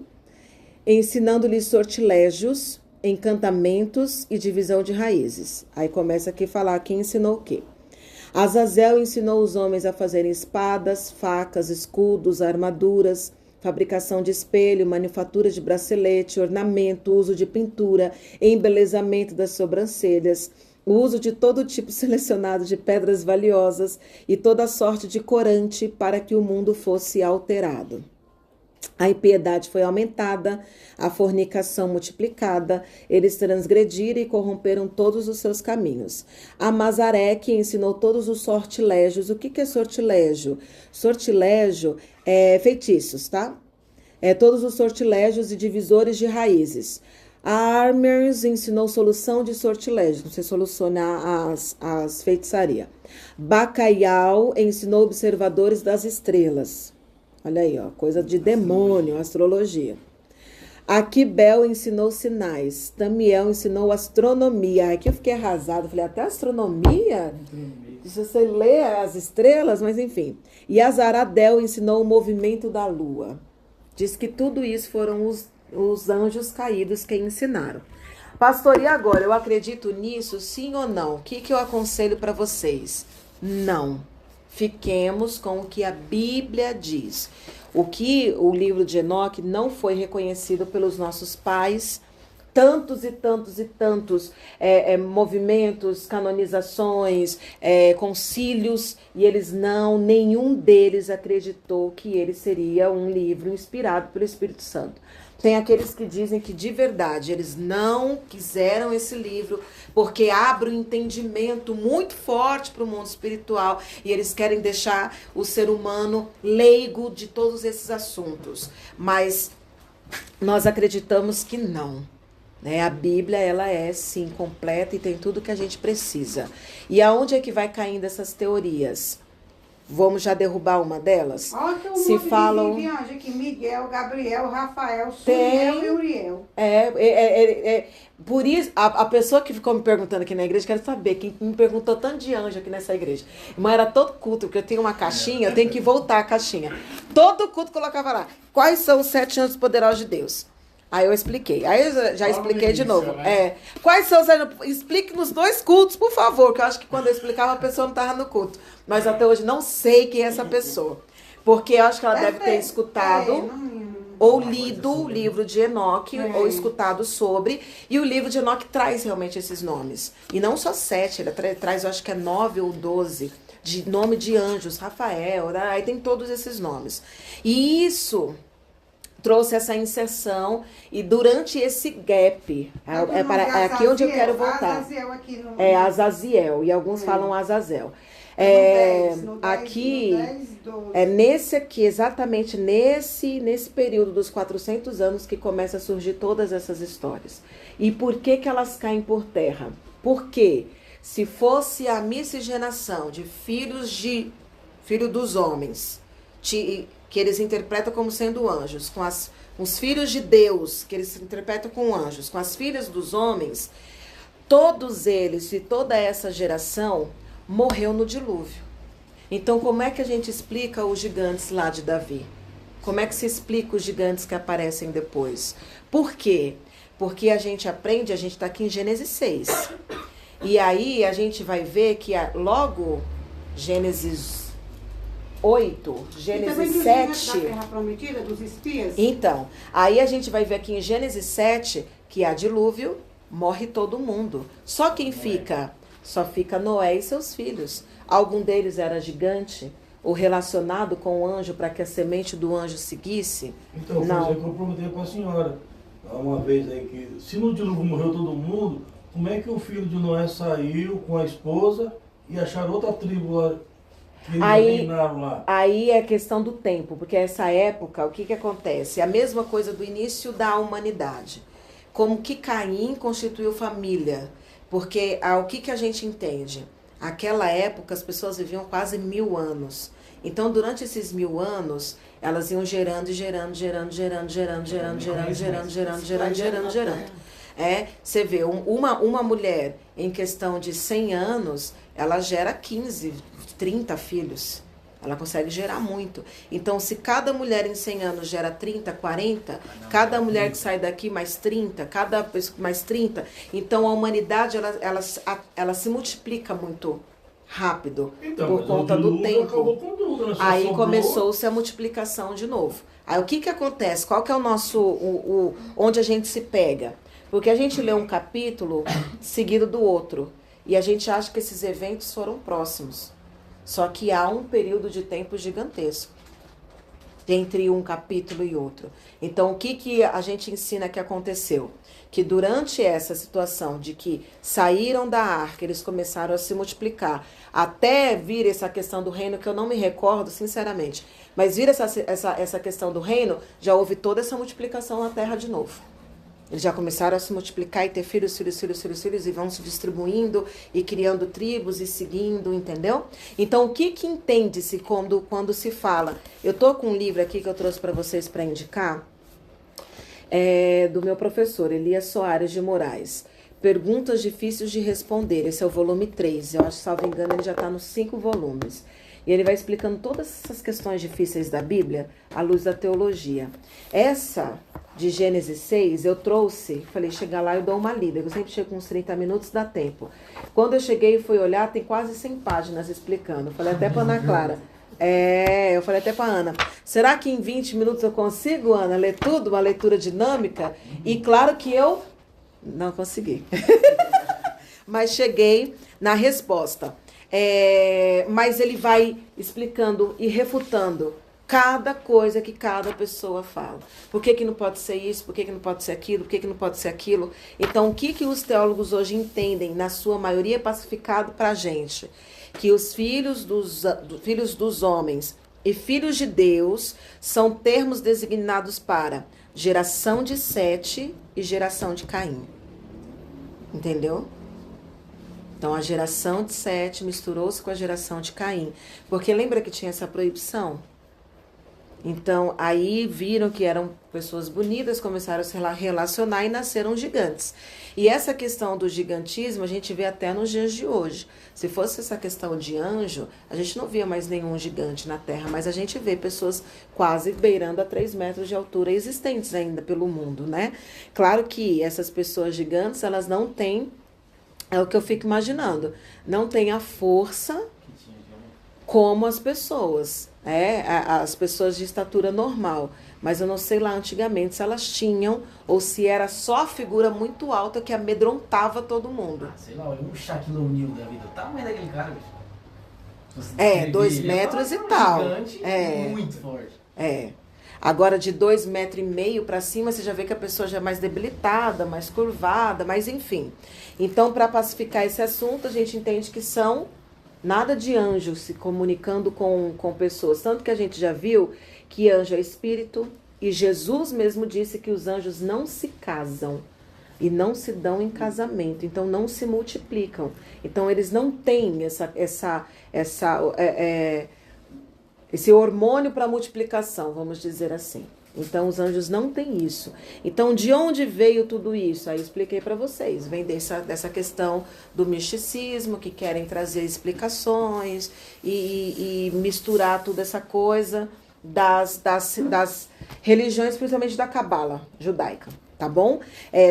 Speaker 2: ensinando-lhes sortilégios, encantamentos e divisão de raízes. Aí começa aqui a falar quem ensinou o quê. Azazel ensinou os homens a fazerem espadas, facas, escudos, armaduras, fabricação de espelho, manufatura de bracelete, ornamento, uso de pintura, embelezamento das sobrancelhas, o uso de todo tipo selecionado de pedras valiosas e toda sorte de corante para que o mundo fosse alterado. A impiedade foi aumentada, a fornicação multiplicada, eles transgrediram e corromperam todos os seus caminhos. A Mazareque ensinou todos os sortilégios. O que é sortilégio? Sortilégio é feitiços, tá? É todos os sortilégios e divisores de raízes. A Armers ensinou solução de sortilégios, você solucionar as feitiçarias. Bacaial ensinou observadores das estrelas. Olha aí, ó, coisa de demônio, astrologia. Aquibel ensinou sinais. Tamiel ensinou astronomia. Aqui eu fiquei arrasada. Falei, até astronomia? Se você lê as estrelas, mas enfim. E Azaradel ensinou o movimento da lua. Diz que tudo isso foram os anjos caídos que ensinaram. Pastor, e agora? Eu acredito nisso, sim ou não? O que eu aconselho para vocês? Não. Fiquemos com o que a Bíblia diz. O que o livro de Enoque não foi reconhecido pelos nossos pais, tantos e tantos e tantos movimentos, canonizações, concílios, e eles nenhum deles acreditou que ele seria um livro inspirado pelo Espírito Santo. Tem aqueles que dizem que de verdade eles não quiseram esse livro porque abre um entendimento muito forte para o mundo espiritual e eles querem deixar o ser humano leigo de todos esses assuntos. Mas nós acreditamos que não. Né? A Bíblia, ela é sim completa e tem tudo que a gente precisa. E aonde é que vai caindo essas teorias? Vamos já derrubar uma delas?
Speaker 3: Olha que
Speaker 2: se falam
Speaker 3: de anjo aqui, Miguel, Gabriel, Rafael, Suriel e Uriel.
Speaker 2: Por isso, a pessoa que ficou me perguntando aqui na igreja, quero saber, quem me perguntou tanto de anjo aqui nessa igreja. Mas era todo culto, porque eu tenho uma caixinha, eu tenho que voltar a caixinha. Todo culto colocava lá, quais são os 7 anjos poderosos de Deus? Aí eu expliquei. Aí eu já expliquei de novo.
Speaker 1: Né?
Speaker 2: Quais são os... Explique nos 2 cultos, por favor. Que eu acho que quando eu explicava, a pessoa não estava no culto. Mas até hoje não sei quem é essa pessoa. Porque eu acho que ela deve ter escutado ou lido o livro de Enoque, ou escutado sobre. E o livro de Enoque traz realmente esses nomes. E não só 7, ele traz, eu acho que é 9 ou 12. De nome de anjos, Rafael, aí tem todos esses nomes. E isso trouxe essa inserção e durante esse gap, aqui onde eu quero voltar.
Speaker 3: Azaziel aqui no...
Speaker 2: Azaziel, e alguns falam Azazel.
Speaker 3: No 10,
Speaker 2: aqui,
Speaker 3: no 10, 12.
Speaker 2: nesse aqui, exatamente nesse período dos 400 anos que começa a surgir todas essas histórias. E por que elas caem por terra? Porque se fosse a miscigenação de filho dos homens, que eles interpretam como sendo anjos, com os filhos de Deus, que eles interpretam como anjos, com as filhas dos homens, todos eles e toda essa geração morreu no dilúvio. Então, como é que a gente explica os gigantes lá de Davi? Como é que se explica os gigantes que aparecem depois? Por quê? Porque a gente aprende, a gente está aqui em Gênesis 6. E aí a gente vai ver que logo Gênesis 8, Gênesis 7...
Speaker 3: Da terra prometida, dos espias?
Speaker 2: Então, aí a gente vai ver aqui em Gênesis 7 que há dilúvio, morre todo mundo. Só quem fica Só fica Noé e seus filhos. Algum deles era gigante ou relacionado com o anjo para que a semente do anjo seguisse?
Speaker 4: Então, foi
Speaker 2: Não.
Speaker 4: isso que eu prometi para a senhora uma vez aí, que se no dilúvio morreu todo mundo, como é que o filho de Noé saiu com a esposa e acharam outra tribo lá, que eles reinaram lá?
Speaker 2: Aí é questão do tempo, porque essa época, o que acontece? É a mesma coisa do início da humanidade. Como que Caim constituiu família? Porque o que a gente entende? Aquela época as pessoas viviam quase 1000 anos. Então, durante esses 1000 anos, elas iam gerando. Você vê, uma mulher em questão de 100 anos, ela gera 15, 30 filhos. Ela consegue gerar muito. Então, se cada mulher em 100 anos gera 30, 40, cada mulher que sai daqui mais 30, cada pessoa mais 30. Então, a humanidade, ela se multiplica muito rápido,
Speaker 4: Então,
Speaker 2: por conta do tempo.
Speaker 4: Acabou com tudo, né? Só
Speaker 2: Aí
Speaker 4: sobrou.
Speaker 2: começou-se a multiplicação de novo. Aí o que acontece? Qual que é o nosso, onde a gente se pega? Porque a gente lê um capítulo seguido do outro. E a gente acha que esses eventos foram próximos. Só que há um período de tempo gigantesco entre um capítulo e outro. Então, o que a gente ensina que aconteceu? Que durante essa situação de que saíram da arca, eles começaram a se multiplicar, até vir essa questão do reino, que eu não me recordo, sinceramente, mas vir essa questão do reino, já houve toda essa multiplicação na terra de novo. Eles já começaram a se multiplicar e ter filhos, e vão se distribuindo e criando tribos e seguindo, entendeu? Então, o que entende-se quando se fala? Eu tô com um livro aqui que eu trouxe para vocês para indicar, do meu professor, Elias Soares de Moraes. Perguntas difíceis de responder. Esse é o volume 3. Eu acho, salvo engano, ele já está nos 5 volumes. E ele vai explicando todas essas questões difíceis da Bíblia à luz da teologia. Essa de Gênesis 6, eu trouxe, falei, chegar lá eu dou uma lida. Eu sempre chego com uns 30 minutos, dá tempo. Quando eu cheguei e fui olhar, tem quase 100 páginas explicando. Eu falei até para Ana Clara. Eu falei até para Ana, será que em 20 minutos eu consigo, Ana, ler tudo, uma leitura dinâmica? E claro que eu não consegui. Mas cheguei na resposta. Mas ele vai explicando e refutando cada coisa que cada pessoa fala. Por que não pode ser isso? Por que não pode ser aquilo? Por que não pode ser aquilo? Então, o que os teólogos hoje entendem, na sua maioria pacificado para a gente? Que os filhos dos homens e filhos de Deus são termos designados para geração de Sete e geração de Caim. Entendeu? Então, a geração de Sete misturou-se com a geração de Caim. Porque lembra que tinha essa proibição? Então, aí viram que eram pessoas bonitas, começaram a se relacionar e nasceram gigantes. E essa questão do gigantismo a gente vê até nos dias de hoje. Se fosse essa questão de anjo, a gente não via mais nenhum gigante na Terra, mas a gente vê pessoas quase beirando a 3 metros de altura existentes ainda pelo mundo, né? Claro que essas pessoas gigantes, elas não têm, é o que eu fico imaginando, não têm a força como as pessoas, as pessoas de estatura normal. Mas eu não sei lá antigamente se elas tinham ou se era só a figura muito alta que amedrontava todo mundo.
Speaker 5: Sei lá, olha um Shaquille O'Neal da vida. O tamanho daquele cara, bicho.
Speaker 2: 2 metros e tal.
Speaker 5: Gigante, muito forte.
Speaker 2: Agora de 2,5 metros para cima, você já vê que a pessoa já é mais debilitada, mais curvada, mas enfim. Então, para pacificar esse assunto, a gente entende que são nada de anjos se comunicando com pessoas. Tanto que a gente já viu que anjo é espírito, e Jesus mesmo disse que os anjos não se casam e não se dão em casamento, então não se multiplicam. Então eles não têm esse hormônio para multiplicação, vamos dizer assim. Então os anjos não têm isso. Então de onde veio tudo isso? Aí eu expliquei para vocês. Vem dessa questão do misticismo, que querem trazer explicações e misturar toda essa coisa das religiões, principalmente da cabala judaica, tá bom?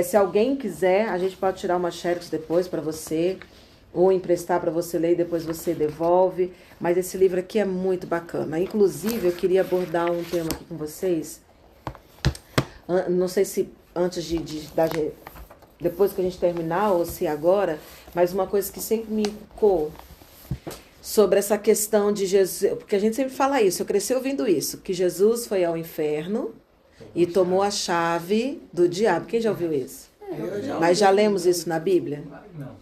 Speaker 2: Se alguém quiser, a gente pode tirar uma xerox depois para você, ou emprestar para você ler e depois você devolve. Mas esse livro aqui é muito bacana. Inclusive, eu queria abordar um tema aqui com vocês. Não sei se antes depois que a gente terminar ou se agora, Mas uma coisa que sempre me ficou sobre essa questão de Jesus, porque a gente sempre fala isso, eu cresci ouvindo isso, que Jesus foi ao inferno e tomou a chave do diabo. Quem já ouviu isso? Mas já lemos isso na Bíblia?
Speaker 5: Claro que não.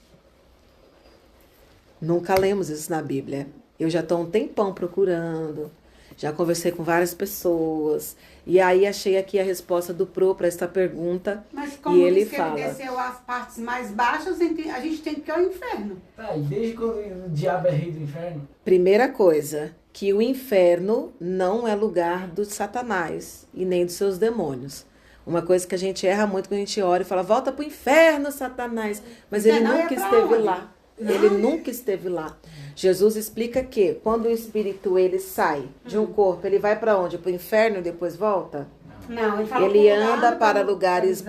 Speaker 2: Nunca lemos isso na Bíblia. Eu já estou um tempão procurando, já conversei com várias pessoas, e aí achei aqui a resposta do Pro para essa pergunta.
Speaker 3: Mas como
Speaker 2: E ele
Speaker 3: diz que
Speaker 2: fala.
Speaker 3: ele desceu as partes mais baixas, a gente tem que ir ao inferno.
Speaker 5: Tá, e desde quando o diabo é rei do inferno?
Speaker 2: Primeira coisa, que o inferno não é lugar do Satanás e nem dos seus demônios. Uma coisa que a gente erra muito quando a gente ora e fala, volta pro inferno, Satanás. Mas ele
Speaker 3: Inferno é
Speaker 2: nunca
Speaker 3: pra
Speaker 2: esteve
Speaker 3: onde?
Speaker 2: lá.
Speaker 3: Não.
Speaker 2: Ele nunca esteve lá. Jesus explica que quando o espírito ele sai de um corpo, ele vai para onde? Pro inferno e depois volta?
Speaker 3: Não, ele fala
Speaker 2: Ele
Speaker 3: pro lugar
Speaker 2: anda
Speaker 3: do-
Speaker 2: para lugares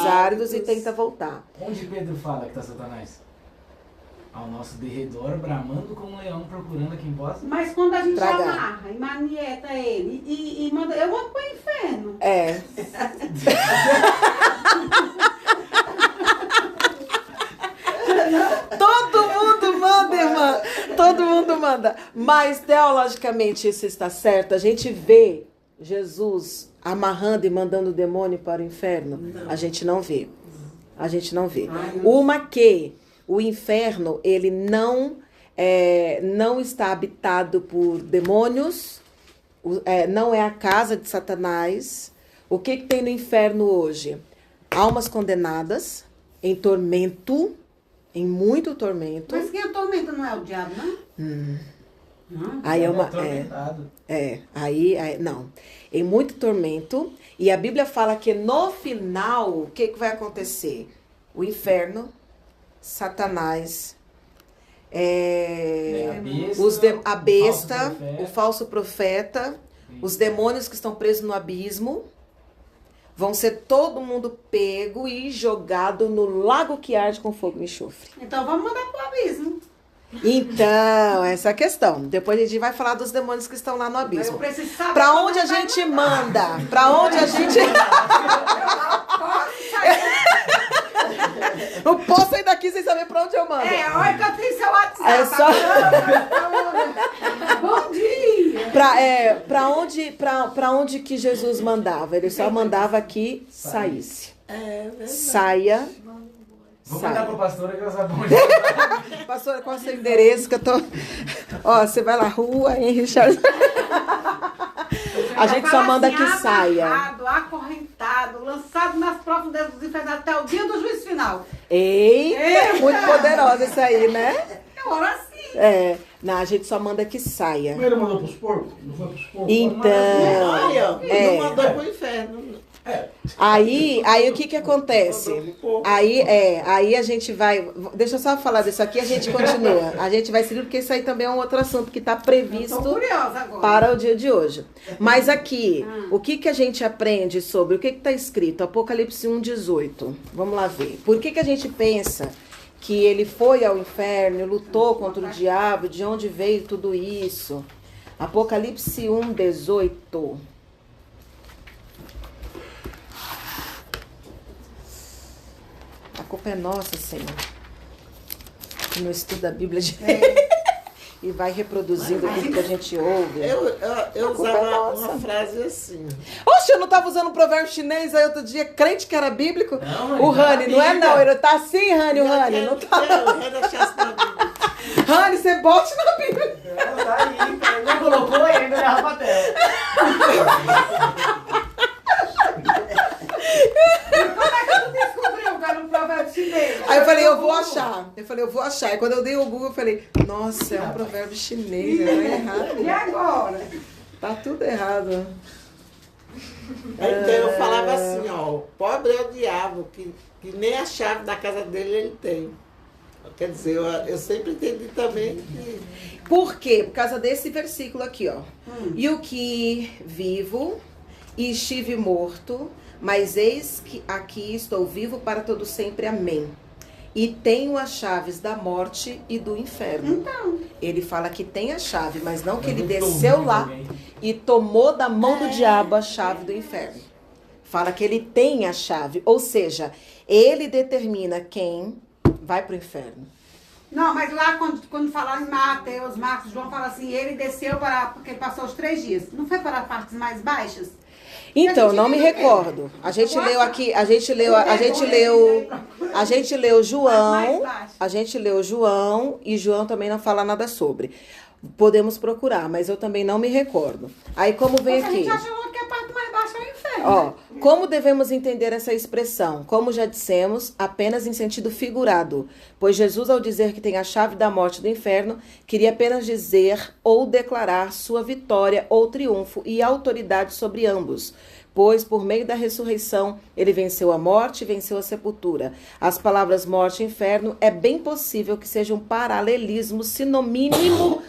Speaker 2: áridos e tenta voltar.
Speaker 5: Onde Pedro fala que tá Satanás? Ao nosso derredor, bramando como um leão, procurando a quem possa.
Speaker 3: Mas quando a gente
Speaker 2: Tragar.
Speaker 3: amarra e manieta ele e manda, eu vou pro inferno.
Speaker 2: É. Todo mundo manda, irmã. Todo mundo manda. Mas teologicamente isso está certo. A gente vê Jesus amarrando e mandando o demônio para o inferno. A gente não vê. A gente não vê. Uma que o inferno, ele não está habitado por demônios, não é a casa de Satanás. O que tem no inferno hoje? Almas condenadas, em tormento, em muito tormento.
Speaker 3: Mas quem atormenta não é o diabo, não? Não?
Speaker 2: Aí é uma.
Speaker 5: Atormentado.
Speaker 2: Não. Em muito tormento. E a Bíblia fala que no final, o que vai acontecer? O inferno, Satanás, a besta, o falso profeta, os demônios que estão presos no abismo, vão ser todo mundo pego e jogado no lago que arde com fogo e enxofre.
Speaker 3: Então vamos mandar pro abismo.
Speaker 2: Então, essa é a questão. Depois a gente vai falar dos demônios que estão lá no
Speaker 3: Eu
Speaker 2: abismo.
Speaker 3: preciso saber.
Speaker 2: Pra
Speaker 3: como
Speaker 2: onde a
Speaker 3: vai
Speaker 2: gente
Speaker 3: mandar.
Speaker 2: manda? Pra onde a gente...
Speaker 3: Posso sair?
Speaker 2: Não posso sair daqui sem saber pra onde eu mando.
Speaker 3: Olha que eu tenho seu WhatsApp.
Speaker 2: É só-
Speaker 3: Bom dia.
Speaker 2: Pra onde que Jesus mandava? Ele só mandava que saísse. Saia.
Speaker 5: Vou mandar pra
Speaker 2: Saia.
Speaker 5: pastora que ela sabe onde.
Speaker 2: Pastora, qual é o seu endereço? Que eu tô... Ó, você vai lá, rua Henry Charles. A gente só manda que saia.
Speaker 3: Amarrado, acorrentado, lançado nas profundezas dos infernos até o dia do juízo final.
Speaker 2: Eita, muito poderosa isso aí, né?
Speaker 3: Eu oro assim.
Speaker 2: Não, a gente só manda que saia.
Speaker 4: Como ele mandou pros porcos? Não foi pros porcos?
Speaker 2: Então,
Speaker 6: Olha,
Speaker 2: É.
Speaker 6: não mandou pro inferno.
Speaker 2: aí o que acontece? Aí a gente vai... Deixa eu só falar disso aqui, a gente continua. A gente vai seguir, porque isso aí também é um outro assunto que está previsto
Speaker 3: Estou curiosa agora.
Speaker 2: para o dia de hoje. Mas aqui, o que a gente aprende sobre... O que está escrito? Apocalipse 1:18. Vamos lá ver. Por que a gente pensa que ele foi ao inferno, lutou contra o diabo, de onde veio tudo isso? Apocalipse 1:18. A culpa é nossa, Senhor. Que não estuda a Bíblia direito. E vai reproduzindo tudo que a gente ouve.
Speaker 6: Eu
Speaker 2: culpa é
Speaker 6: usava
Speaker 2: nossa.
Speaker 6: uma frase assim.
Speaker 2: Oxe, eu não estava usando um provérbio chinês aí outro dia, crente que era bíblico?
Speaker 5: Não,
Speaker 2: O
Speaker 5: ele tá
Speaker 2: Rani,
Speaker 5: na
Speaker 2: não é
Speaker 5: Bíblia.
Speaker 2: não, ele tá assim, Rani, o Rani, não tá.
Speaker 6: Eu deixasse na Bíblia.
Speaker 2: Rani, você bote na Bíblia.
Speaker 5: Ela tá aí, cara. Já colocou e ainda leva pra tela.
Speaker 3: Como é que tu descobriu que era um provérbio chinês?
Speaker 2: Aí eu falei, eu vou achar. E quando eu dei o Google, eu falei, nossa, é um provérbio chinês, é errado.
Speaker 3: E agora?
Speaker 2: Tá tudo errado.
Speaker 6: Então eu falava assim, ó, o pobre é o diabo, que nem a chave da casa dele ele tem. Quer dizer, eu sempre entendi também que...
Speaker 2: Por quê? Por causa desse versículo aqui, ó. E o que vivo e estive morto, mas eis que aqui estou vivo para todo sempre. Amém. E tenho as chaves da morte e do inferno.
Speaker 3: Então.
Speaker 2: Ele fala que tem a chave, mas não que ele
Speaker 5: Eu tô
Speaker 2: desceu
Speaker 5: ouvindo
Speaker 2: lá
Speaker 5: alguém.
Speaker 2: e tomou da mão do diabo a chave do inferno. Fala que ele tem a chave, ou seja, ele determina quem vai para o inferno.
Speaker 3: Não, mas lá quando fala em Mateus, Marcos, João fala assim, ele desceu porque passou os 3 dias. Não foi para partes mais baixas?
Speaker 2: Então, não me recordo. A gente leu aqui, a gente leu João, e João também não fala nada sobre. Podemos procurar, mas eu também não me recordo. Aí como vem
Speaker 3: A
Speaker 2: aqui?
Speaker 3: gente acha que a parte mais baixa é o inferno.
Speaker 2: Ó, como devemos entender essa expressão? Como já dissemos, apenas em sentido figurado, pois Jesus, ao dizer que tem a chave da morte e do inferno, queria apenas dizer ou declarar sua vitória ou triunfo e autoridade sobre ambos, pois por meio da ressurreição ele venceu a morte e venceu a sepultura. As palavras morte e inferno é bem possível que seja um paralelismo sinonímico,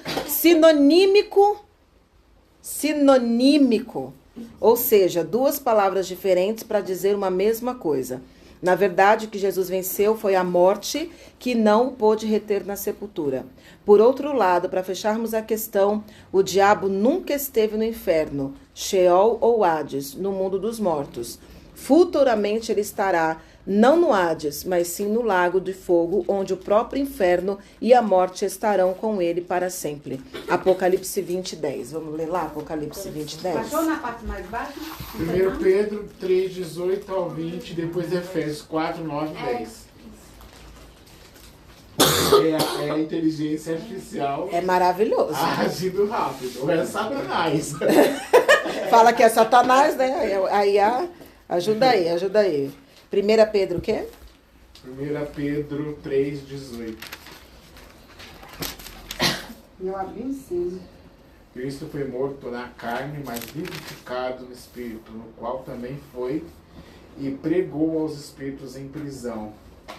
Speaker 2: ou seja, 2 palavras diferentes para dizer uma mesma coisa. Na verdade, o que Jesus venceu foi a morte, que não o pôde reter na sepultura. Por outro lado, para fecharmos a questão, o diabo nunca esteve no inferno, Sheol ou Hades, no mundo dos mortos. Futuramente ele estará, não no Hades, mas sim no lago de fogo, onde o próprio inferno e a morte estarão com ele para sempre. Apocalipse 20:10. Vamos ler lá, Apocalipse 20:10.
Speaker 3: Baixou na parte mais baixa?
Speaker 1: 1 Pedro 3, 18 ao 20, depois Efésios 4, 9 e 10. É a inteligência artificial
Speaker 2: É maravilhoso.
Speaker 1: agindo rápido. Ou é Satanás.
Speaker 2: Fala que é Satanás, né? Ajuda aí. 1 Pedro o quê?
Speaker 1: 1 Pedro 3, 18.
Speaker 3: Eu abri em cima.
Speaker 1: Cristo foi morto na carne, mas vivificado no Espírito, no qual também foi e pregou aos espíritos em prisão,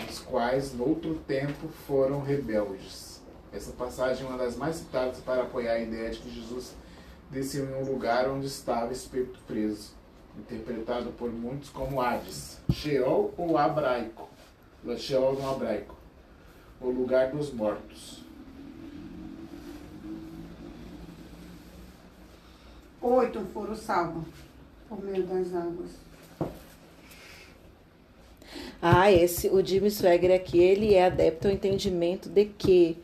Speaker 1: os quais, noutro tempo, foram rebeldes. Essa passagem é uma das mais citadas para apoiar a ideia de que Jesus desceu em um lugar onde estava o espírito preso, interpretado por muitos como Hades, Sheol ou Abraico, Sheol no hebraico, o lugar dos mortos.
Speaker 3: 8 foram salvos por meio das águas.
Speaker 2: O Jimmy Swagger aqui, ele é adepto ao entendimento de que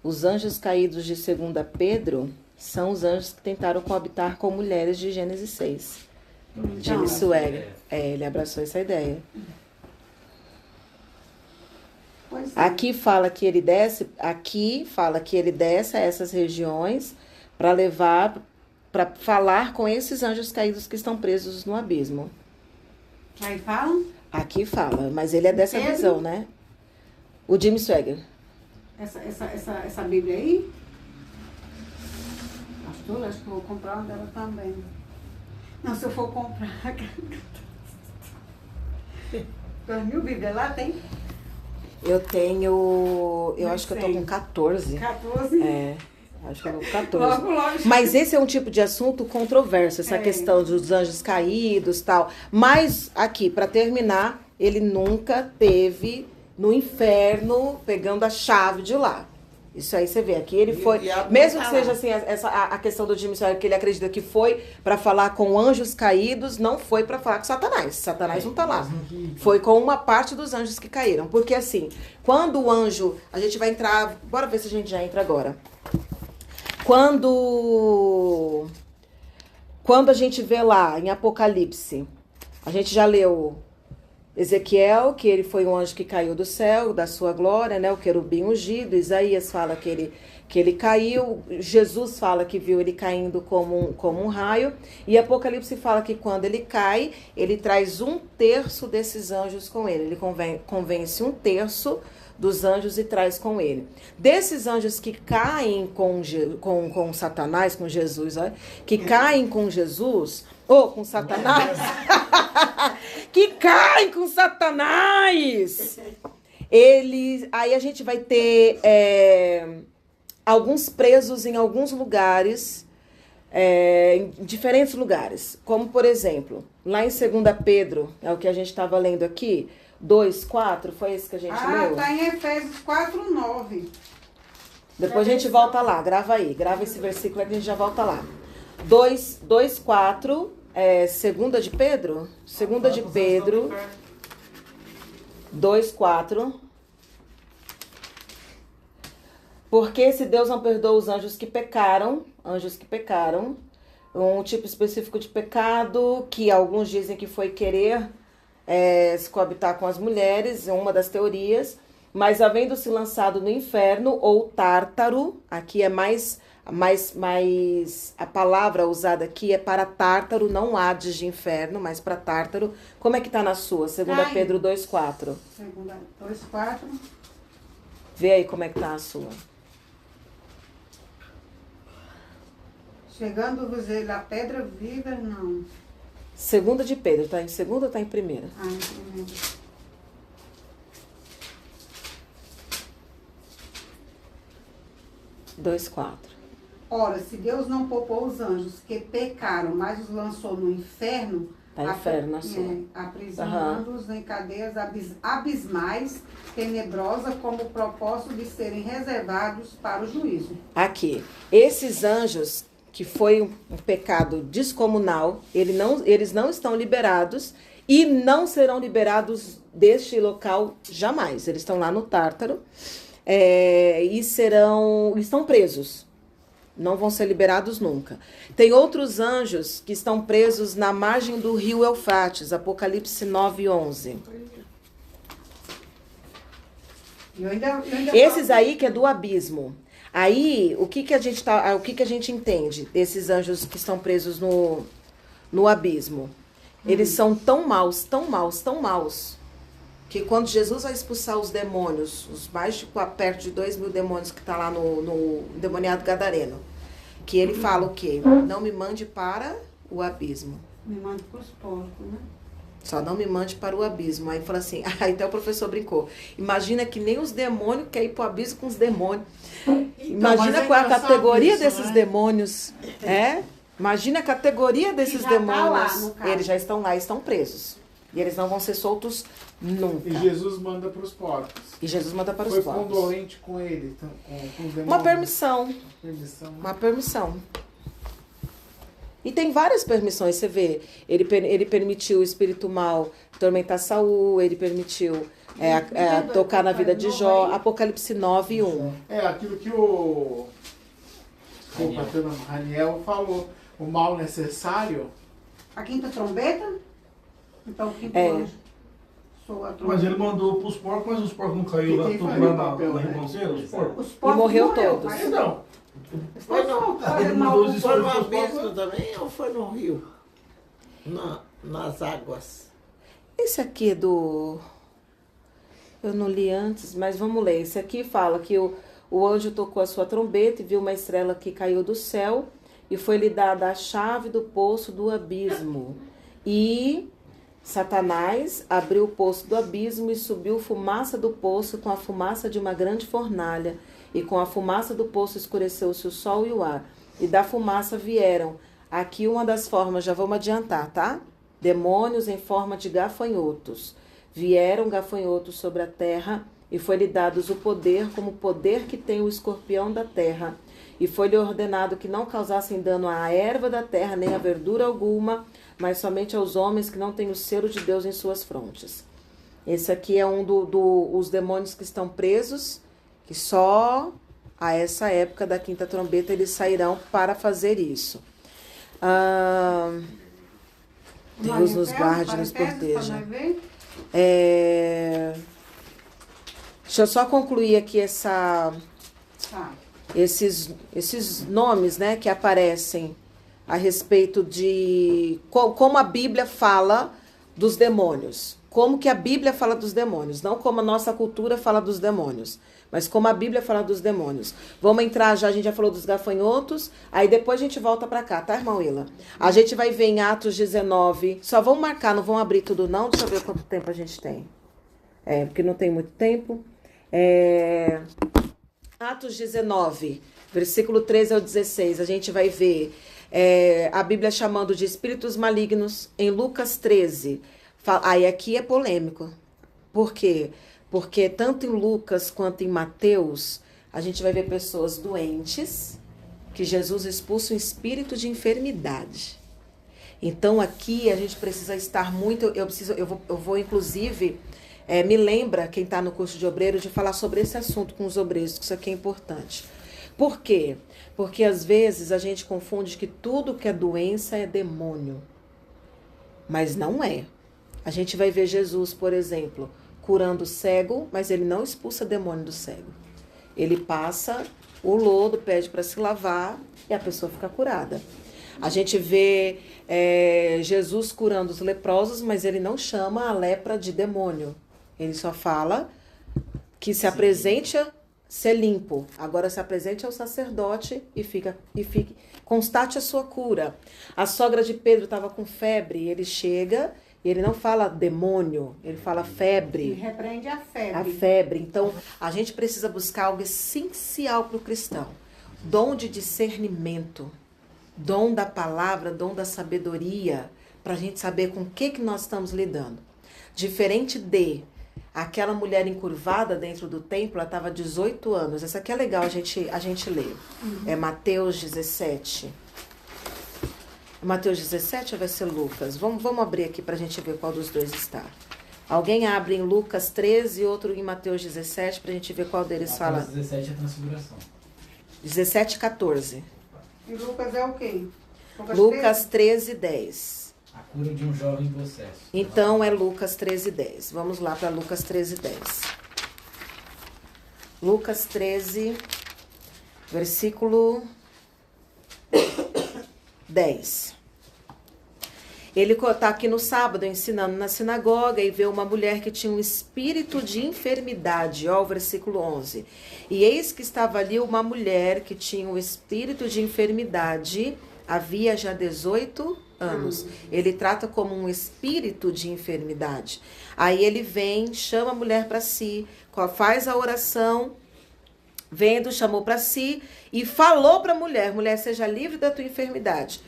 Speaker 2: os anjos caídos de 2 Pedro são os anjos que tentaram coabitar com mulheres de Gênesis 6. Jimmy Swagger. Ele abraçou essa ideia.
Speaker 3: Pois é.
Speaker 2: Aqui fala que ele desce a essas regiões para falar com esses anjos caídos que estão presos no abismo.
Speaker 3: Aí falam?
Speaker 2: Aqui fala, mas ele é dessa
Speaker 3: Pedro?
Speaker 2: visão, né? O Jimmy Swagger.
Speaker 3: Essa Bíblia aí? Pastor, acho que eu vou comprar uma dela também. Não, se eu for comprar. 2.000 Bíblias lá tem?
Speaker 2: Eu tenho. Eu acho que eu tô com 14.
Speaker 3: 14?
Speaker 2: É, acho que eu tô com 14.
Speaker 3: Logo.
Speaker 2: Mas esse é um tipo de assunto controverso, essa questão dos anjos caídos e tal. Mas, aqui, para terminar, ele nunca teve no inferno pegando a chave de lá. Isso aí você vê aqui, ele foi, mesmo que seja assim, a questão do Jimmy Swagger, que ele acredita que foi para falar com anjos caídos, não foi para falar com Satanás. Satanás não tá lá. Foi com uma parte dos anjos que caíram. Porque assim, quando o anjo, a gente vai entrar, bora ver se a gente já entra agora. Quando a gente vê lá em Apocalipse, a gente já leu Ezequiel, que ele foi um anjo que caiu do céu, da sua glória, né? O querubim ungido. Isaías fala que ele caiu. Jesus fala que viu ele caindo como um raio. E Apocalipse fala que quando ele cai, ele traz 1/3 desses anjos com ele. Ele convence 1/3 dos anjos e traz com ele. Desses anjos que caem com Satanás, com Jesus, olha, que caem com Jesus, ou com Satanás, que caem com Satanás, aí a gente vai ter alguns presos em alguns lugares, em diferentes lugares, como por exemplo, lá em 2 Pedro, é o que a gente estava lendo aqui, 2:4, foi esse que a gente leu?
Speaker 3: Tá em Efésios 4:9.
Speaker 2: Depois a gente volta lá, grava esse versículo aí que a gente já volta lá. 2:4, 2 de Pedro? 2 de Pedro, 2:4. Porque se Deus não perdoa os anjos que pecaram, um tipo específico de pecado, que alguns dizem que foi querer se coabitar com as mulheres, é uma das teorias, mas havendo-se lançado no inferno, ou tártaro, aqui é mais a palavra usada aqui é para tártaro, não Hades de inferno, mas para tártaro. Como é que tá na sua? 2 Pedro 2,4.
Speaker 3: 2,4.
Speaker 2: Vê aí como é que tá a sua.
Speaker 3: Chegando-vos ele a pedra viva, não.
Speaker 2: 2 de Pedro, tá em segunda ou tá em primeira?
Speaker 3: Ah, em primeira.
Speaker 2: 2,4.
Speaker 3: Ora, se Deus não poupou os anjos que pecaram, mas os lançou no inferno,
Speaker 2: Tá inferno na sua.
Speaker 3: aprisionando-os em cadeias abismais, tenebrosas, como o propósito de serem reservados para o juízo.
Speaker 2: Aqui, esses anjos, que foi um pecado descomunal, eles não estão liberados e não serão liberados deste local jamais. Eles estão lá no Tártaro e estão presos. Não vão ser liberados nunca. Tem outros anjos que estão presos na margem do rio Eufrates, Apocalipse 9:11. Esses aí que é do abismo. Aí, o que a gente entende desses anjos que estão presos no abismo? Eles são tão maus, que quando Jesus vai expulsar os demônios, os mais de perto de 2.000 demônios que está lá no endemoniado gadareno, que ele fala o quê? Não me mande para o abismo.
Speaker 3: Me mande para os porcos, né?
Speaker 2: Só não me mande para o abismo. Aí fala assim, aí até o professor brincou. Imagina que nem os demônios querem ir para o abismo com os demônios. Imagina qual é a categoria desses demônios. Imagina a categoria desses demônios. Eles já estão lá, estão presos. E eles não vão ser soltos nunca.
Speaker 1: E Jesus manda para os porcos.
Speaker 2: Foi
Speaker 1: condolente com ele, com os demônios.
Speaker 2: Uma permissão. E tem várias permissões, você vê. Ele permitiu o espírito mal atormentar Saul, ele permitiu tocar na vida de Jó. Apocalipse 9:1.
Speaker 1: Aquilo que o Raniel falou. O mal necessário.
Speaker 3: A quinta trombeta? Então, o quinto anjo.
Speaker 4: Mas ele mandou para os porcos, mas os porcos não caíram lá tudo lá na ribanceira? Os porcos?
Speaker 2: E morreu todos.
Speaker 4: Não.
Speaker 6: Ele mandou foi no abismo também ou foi no rio? Nas águas.
Speaker 2: Esse aqui é do... Eu não li antes, mas vamos ler. Esse aqui fala que o anjo tocou a sua trombeta e viu uma estrela que caiu do céu e foi-lhe dada a chave do poço do abismo. E Satanás abriu o poço do abismo e subiu fumaça do poço com a fumaça de uma grande fornalha. E com a fumaça do poço escureceu-se o sol e o ar. E da fumaça vieram. Aqui uma das formas, já vamos adiantar, tá? Demônios em forma de gafanhotos. Vieram gafanhotos sobre a terra e foi-lhe dados o poder, como o poder que tem o escorpião da terra. E foi-lhe ordenado que não causassem dano à erva da terra, nem a verdura alguma, mas somente aos homens que não têm o selo de Deus em suas frontes. Esse aqui é os demônios que estão presos, que só a essa época da quinta trombeta eles sairão para fazer isso. Deus nos guarde, nos proteja. Deixa eu só concluir aqui esses nomes, né, que aparecem a respeito de como a Bíblia fala dos demônios. Como que a Bíblia fala dos demônios. Não como a nossa cultura fala dos demônios, mas como a Bíblia fala dos demônios. Vamos entrar já, a gente já falou dos gafanhotos, aí depois a gente volta pra cá, tá, irmã Willa? A gente vai ver em Atos 19, só vamos marcar, não vamos abrir tudo não, deixa eu ver quanto tempo a gente tem. Porque não tem muito tempo. Atos 19, versículo 13 ao 16, a gente vai ver a Bíblia chamando de espíritos malignos. Em Lucas 13, aí aqui é polêmico. Por quê? Porque tanto em Lucas quanto em Mateus, a gente vai ver pessoas doentes, que Jesus expulsa um espírito de enfermidade. Então aqui a gente precisa estar muito, eu vou inclusive Me lembra, quem está no curso de obreiro, de falar sobre esse assunto com os obreiros, que isso aqui é importante. Por quê? Porque às vezes a gente confunde que tudo que é doença é demônio. Mas não é. A gente vai ver Jesus, por exemplo, curando o cego, mas ele não expulsa demônio do cego. Ele passa o lodo, pede para se lavar e a pessoa fica curada. A gente vê Jesus curando os leprosos, mas ele não chama a lepra de demônio. Ele só fala que se apresente a ser limpo. Agora se apresente ao sacerdote e fique, constate a sua cura. A sogra de Pedro estava com febre, ele chega e ele não fala demônio, ele fala febre.
Speaker 3: Ele repreende a febre.
Speaker 2: A febre. Então, a gente precisa buscar algo essencial para o cristão. Dom de discernimento, dom da palavra, dom da sabedoria, para a gente saber com o que nós estamos lidando. Diferente de aquela mulher encurvada dentro do templo, ela estava 18 anos. Essa aqui é legal a gente ler. É Mateus 17. Mateus 17 ou vai ser Lucas? Vamos abrir aqui para a gente ver qual dos dois está. Alguém abre em Lucas 13 e outro em Mateus 17 para a gente ver qual deles fala.
Speaker 5: Mateus 17 é a transfiguração.
Speaker 2: 17, 14.
Speaker 3: E Lucas é o quê?
Speaker 2: Lucas 13, 10.
Speaker 5: A cura de um jovem possesso.
Speaker 2: Então é Lucas 13, 10. Vamos lá para Lucas 13, 10. Lucas 13, versículo 10. Ele está aqui no sábado ensinando na sinagoga e vê uma mulher que tinha um espírito de enfermidade. Ó, o versículo 11. E eis que estava ali uma mulher que tinha um espírito de enfermidade, havia já 18 anos. Ele trata como um espírito de enfermidade. Aí ele vem, chama a mulher para si, faz a oração, vendo, chamou para si e falou para a mulher: mulher, seja livre da tua enfermidade.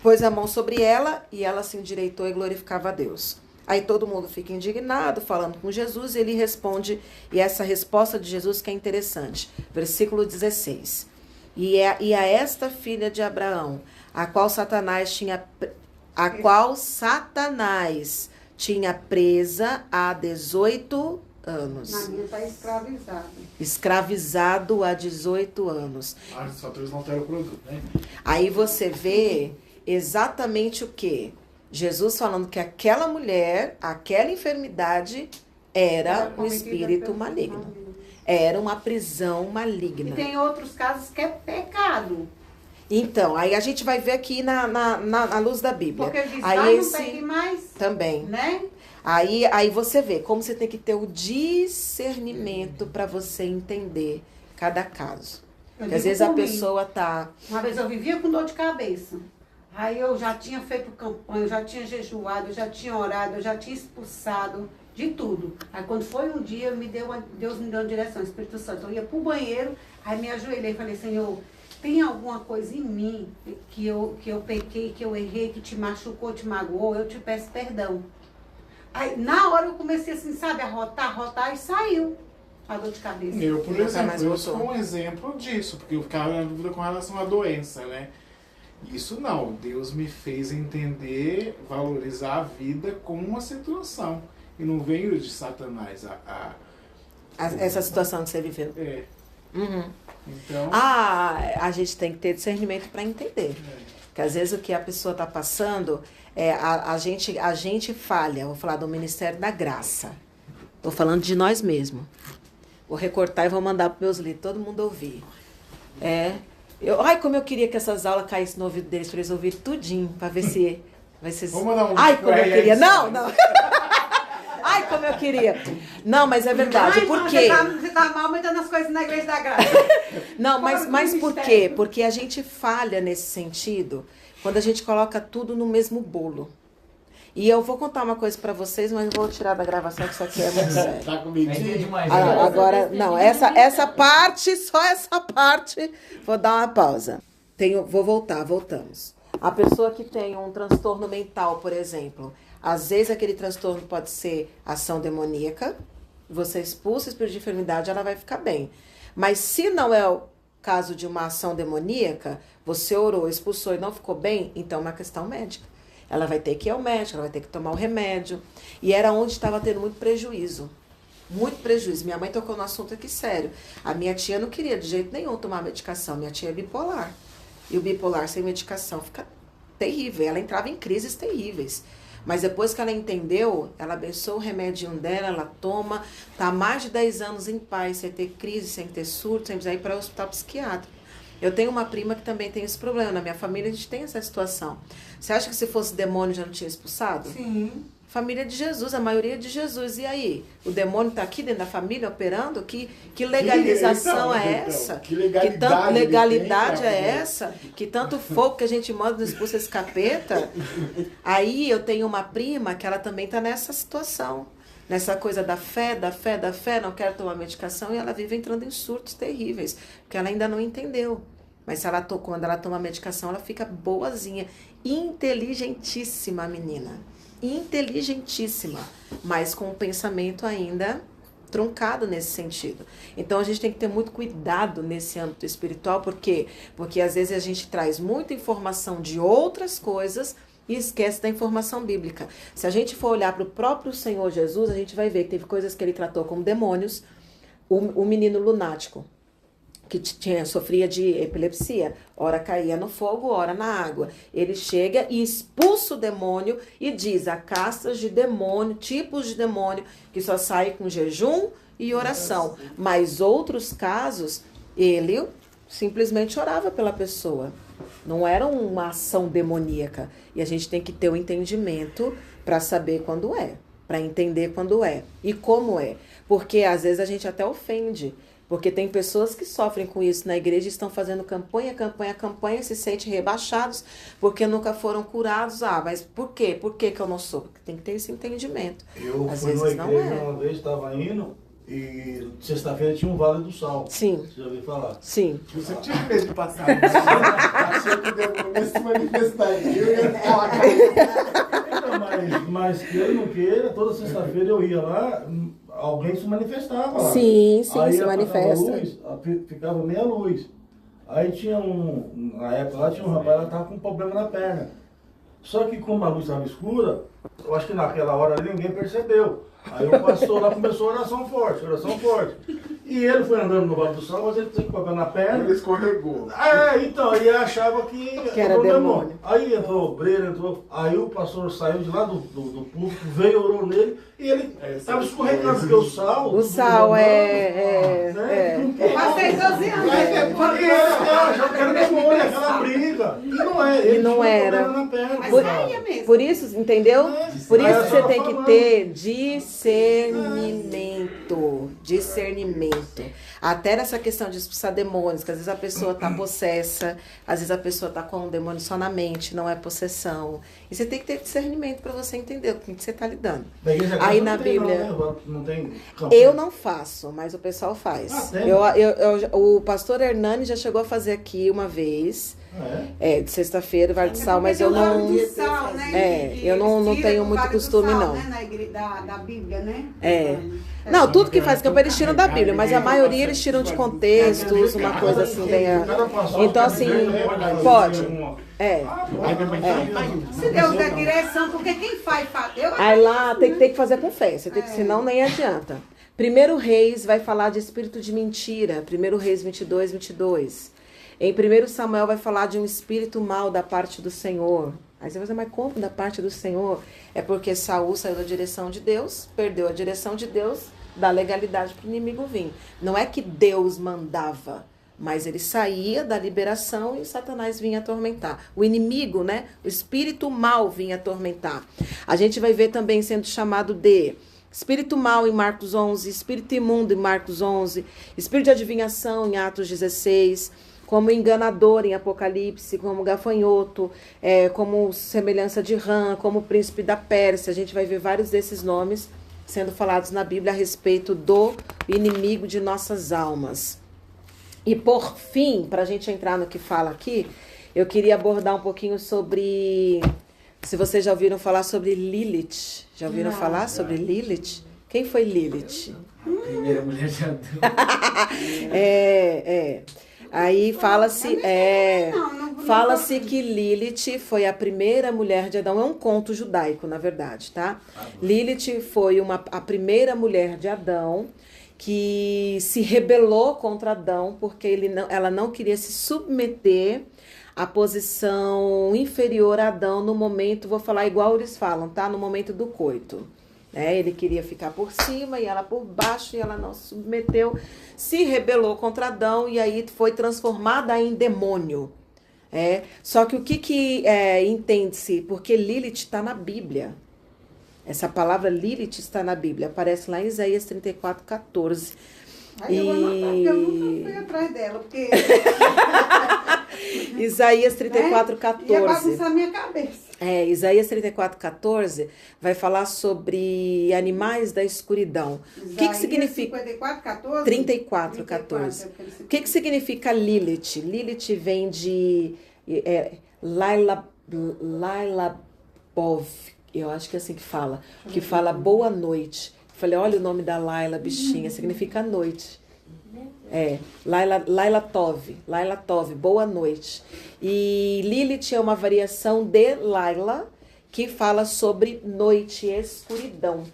Speaker 2: Pôs a mão sobre ela e ela se endireitou e glorificava a Deus. Aí todo mundo fica indignado, falando com Jesus, e ele responde, e essa resposta de Jesus que é interessante. Versículo 16. E a esta filha de Abraão, a qual Satanás tinha presa há 18 anos.
Speaker 3: Na minha está escravizado.
Speaker 2: Escravizado há 18 anos.
Speaker 1: Os fatores não alteram o produto, né?
Speaker 2: Aí você vê exatamente o que? Jesus falando que aquela mulher, aquela enfermidade era um espírito maligno. Era uma prisão maligna.
Speaker 3: E tem outros casos que é pecado.
Speaker 2: Então, aí a gente vai ver aqui na luz da Bíblia.
Speaker 3: Porque ele diz,
Speaker 2: aí
Speaker 3: não pegue mais.
Speaker 2: Também.
Speaker 3: Né?
Speaker 2: Aí você vê como você tem que ter o discernimento para você entender cada caso. Porque às vezes a pessoa tá...
Speaker 3: Uma vez eu vivia com dor de cabeça. Aí eu já tinha feito campanha, eu já tinha jejuado, eu já tinha orado, eu já tinha expulsado de tudo. Aí quando foi um dia, Deus me deu uma direção, o Espírito Santo. Eu ia pro banheiro, aí me ajoelhei e falei: Senhor, tem alguma coisa em mim que eu pequei, que eu errei, que te machucou, te magoou, eu te peço perdão. Aí na hora eu comecei assim, sabe, a rotar e saiu a dor de cabeça.
Speaker 1: Eu, por exemplo, eu sou um exemplo disso, porque eu ficava na dúvida com relação à doença, né? Isso não, Deus me fez entender, valorizar a vida como uma situação. E não veio de Satanás
Speaker 2: essa situação que você viveu.
Speaker 1: É.
Speaker 2: Uhum.
Speaker 1: Então...
Speaker 2: a gente tem que ter discernimento para entender. Porque às vezes o que a pessoa está passando, a gente falha. Vou falar do Ministério da Graça. Estou falando de nós mesmos. Vou recortar e vou mandar para meus líderes, todo mundo ouvir. Ai, como eu queria que essas aulas caíssem no ouvido deles, para eles ouvirem tudinho, para ver se...
Speaker 1: Vamos mandar um...
Speaker 2: Ai, como eu queria. Não. Ai, como eu queria. Não, mas é verdade.
Speaker 3: Ai,
Speaker 2: por quê?
Speaker 3: Você tá mal aumentando as coisas na Igreja da Graça.
Speaker 2: Não, mas por quê? Porque a gente falha nesse sentido quando a gente coloca tudo no mesmo bolo. E eu vou contar uma coisa pra vocês, mas eu vou tirar da gravação, que isso aqui é muito sério.
Speaker 1: Tá comigo.
Speaker 2: Agora, não, essa parte, só essa parte, vou dar uma pausa. Voltamos. A pessoa que tem um transtorno mental, por exemplo, às vezes aquele transtorno pode ser ação demoníaca, você expulsa o espírito de enfermidade, ela vai ficar bem. Mas se não é o caso de uma ação demoníaca, você orou, expulsou e não ficou bem, então é uma questão médica. ela vai ter que ir ao médico, ela vai ter que tomar o remédio. E era onde estava tendo muito prejuízo. Muito prejuízo. Minha mãe tocou no assunto aqui sério. A minha tia não queria de jeito nenhum tomar medicação. Minha tia é bipolar. E o bipolar sem medicação fica terrível. Ela entrava em crises terríveis. Mas depois que ela entendeu, ela abençoou o remedinho dela, ela toma, tá há mais de 10 anos em paz, sem ter crise, sem ter surto, sem precisar ir para o hospital psiquiátrico. Eu tenho uma prima que também tem esse problema. Na minha família a gente tem essa situação. Você acha que se fosse demônio já não tinha expulsado?
Speaker 3: Sim.
Speaker 2: Família de Jesus, a maioria de Jesus. E aí? O demônio está aqui dentro da família operando? Que legalização é essa?
Speaker 1: Que
Speaker 2: Que tanta legalidade
Speaker 1: ele tem,
Speaker 2: é essa? Que tanto fogo que a gente manda não expulsa esse capeta? Aí eu tenho uma prima que ela também está nessa situação. Nessa coisa da fé, não quero tomar medicação, e ela vive entrando em surtos terríveis, porque ela ainda não entendeu. Mas se ela quando ela toma medicação, ela fica boazinha. Inteligentíssima a menina. Inteligentíssima, mas com o pensamento ainda truncado nesse sentido. Então a gente tem que ter muito cuidado nesse âmbito espiritual, por quê? Porque às vezes a gente traz muita informação de outras coisas e esquece da informação bíblica. Se a gente for olhar para o próprio Senhor Jesus, a gente vai ver que teve coisas que ele tratou como demônios. O menino lunático, que sofria de epilepsia, ora caía no fogo, ora na água. Ele chega e expulsa o demônio e diz a castas de demônio, tipos de demônio, que só sai com jejum e oração. Mas outros casos, ele simplesmente orava pela pessoa. Não era uma ação demoníaca. E a gente tem que ter o entendimento para saber quando é, para entender quando é e como é. Porque às vezes a gente até ofende. Porque tem pessoas que sofrem com isso na igreja e estão fazendo campanha, se sentem rebaixados porque nunca foram curados. Ah, mas por quê? Por que eu não sou? Porque tem que ter esse entendimento.
Speaker 4: Eu
Speaker 2: às
Speaker 4: fui
Speaker 2: vezes
Speaker 4: numa
Speaker 2: não
Speaker 4: igreja
Speaker 2: é.
Speaker 4: uma vez, estava indo, e sexta-feira tinha um Vale do Sal.
Speaker 2: Sim.
Speaker 4: Você já ouviu falar?
Speaker 2: Sim.
Speaker 1: Você tinha medo de passar. Achei que deu se manifestar. Eu ia falar.
Speaker 4: Então, mas queira ou não queira, toda sexta-feira eu ia lá, alguém se manifestava lá.
Speaker 2: Sim,
Speaker 4: Aí
Speaker 2: se manifesta.
Speaker 4: Luz, ficava meia luz. Aí tinha na época lá tinha um rapaz, ela estava com um problema na perna. Só que como a luz estava escura, eu acho que naquela hora ali ninguém percebeu. Aí o pastor lá começou a oração forte. E ele foi andando no Vale do Sol, mas ele tinha problema na perna.
Speaker 1: Ele escorregou.
Speaker 4: Então, ele achava que
Speaker 2: era demônio.
Speaker 4: Aí entrou o obreiro, aí o pastor saiu de lá do púlpito, veio, orou nele, e ele estava escorregando, porque o sal...
Speaker 2: O sal
Speaker 3: Passei 12 anos.
Speaker 4: Eu achava que era demônio, aquela briga. E não é, ele
Speaker 2: não
Speaker 4: tinha
Speaker 2: era.
Speaker 4: problema na perna.
Speaker 3: Mas
Speaker 2: Por-
Speaker 3: saía mesmo.
Speaker 2: Por isso, entendeu? Por
Speaker 4: Aí
Speaker 2: isso
Speaker 4: a
Speaker 2: você
Speaker 4: senhora
Speaker 2: tem que
Speaker 4: falando.
Speaker 2: ter discernimento. Discernimento. Até nessa questão de expulsar demônios, que às vezes a pessoa está possessa, às vezes a pessoa está com um demônio só na mente, não é possessão. E você tem que ter discernimento para você entender com o que você está lidando.
Speaker 4: Da igreja
Speaker 2: Aí
Speaker 4: não
Speaker 2: na
Speaker 4: tem,
Speaker 2: Bíblia-
Speaker 4: não tem campanha.
Speaker 2: Eu não faço, mas o pessoal faz.
Speaker 4: Ah, tem?
Speaker 2: O pastor Hernani já chegou a fazer aqui uma vez, de sexta-feira, Vale do Sal, mas eu não...
Speaker 3: De sal, né?
Speaker 2: eu não
Speaker 3: Eles
Speaker 2: tenho
Speaker 3: tiram do
Speaker 2: muito
Speaker 3: Vale do
Speaker 2: costume,
Speaker 3: Sal,
Speaker 2: não.
Speaker 3: Né? Na igreja da Bíblia, né?
Speaker 2: Não, tudo que faz campanha eles tiram da Bíblia, mas a maioria eles tiram de contextos, uma coisa assim, bem... Então, assim, pode.
Speaker 3: Se Deus der direção, porque quem faz...
Speaker 2: Aí lá tem que fazer com fé, senão nem adianta. 1 Reis vai falar de espírito de mentira, 1 Reis 22. Em 1 Samuel vai falar de um espírito mau da parte do Senhor. Aí você vai dizer, mas como da parte do Senhor? É porque Saul saiu da direção de Deus, perdeu a direção de Deus, dá legalidade para o inimigo vir. Não é que Deus mandava, mas ele saía da liberação e Satanás vinha atormentar. O inimigo, né? O espírito mau vinha atormentar. A gente vai ver também sendo chamado de espírito mau em Marcos 11, espírito imundo em Marcos 11, espírito de adivinhação em Atos 16, como enganador em Apocalipse, como gafanhoto, como semelhança de rã, como príncipe da Pérsia. A gente vai ver vários desses nomes sendo falados na Bíblia a respeito do inimigo de nossas almas. E por fim, para a gente entrar no que fala aqui, eu queria abordar um pouquinho sobre... Se vocês já ouviram falar sobre Lilith. Já ouviram falar sobre Lilith? Quem foi Lilith?
Speaker 5: Primeira mulher de Adão.
Speaker 2: Aí fala-se,
Speaker 3: não
Speaker 2: fala-se que Lilith foi a primeira mulher de Adão. É um conto judaico, na verdade, tá? Lilith foi a primeira mulher de Adão que se rebelou contra Adão porque ela não queria se submeter à posição inferior a Adão no momento, vou falar igual eles falam, tá? No momento do coito. Ele queria ficar por cima e ela por baixo, e ela não se submeteu, se rebelou contra Adão e aí foi transformada em demônio. Só que o que entende-se? Porque Lilith está na Bíblia. Essa palavra Lilith está na Bíblia, aparece lá em Isaías 34:14.
Speaker 3: Aí eu vou anotar, porque eu nunca fui atrás dela, porque...
Speaker 2: Isaías 34:14.
Speaker 3: Ia bagunçar minha cabeça.
Speaker 2: Isaías 34:14 vai falar sobre animais da escuridão. O que significa?
Speaker 3: 54:14?
Speaker 2: 34:14. O que significa Lilith? Lilith vem de Laila Bov, eu acho que é assim que fala. Que fala boa noite. Falei, olha o nome da Laila, bichinha, significa noite. Laila Tov, boa noite. E Lilith é uma variação de Laila, que fala sobre noite e escuridão.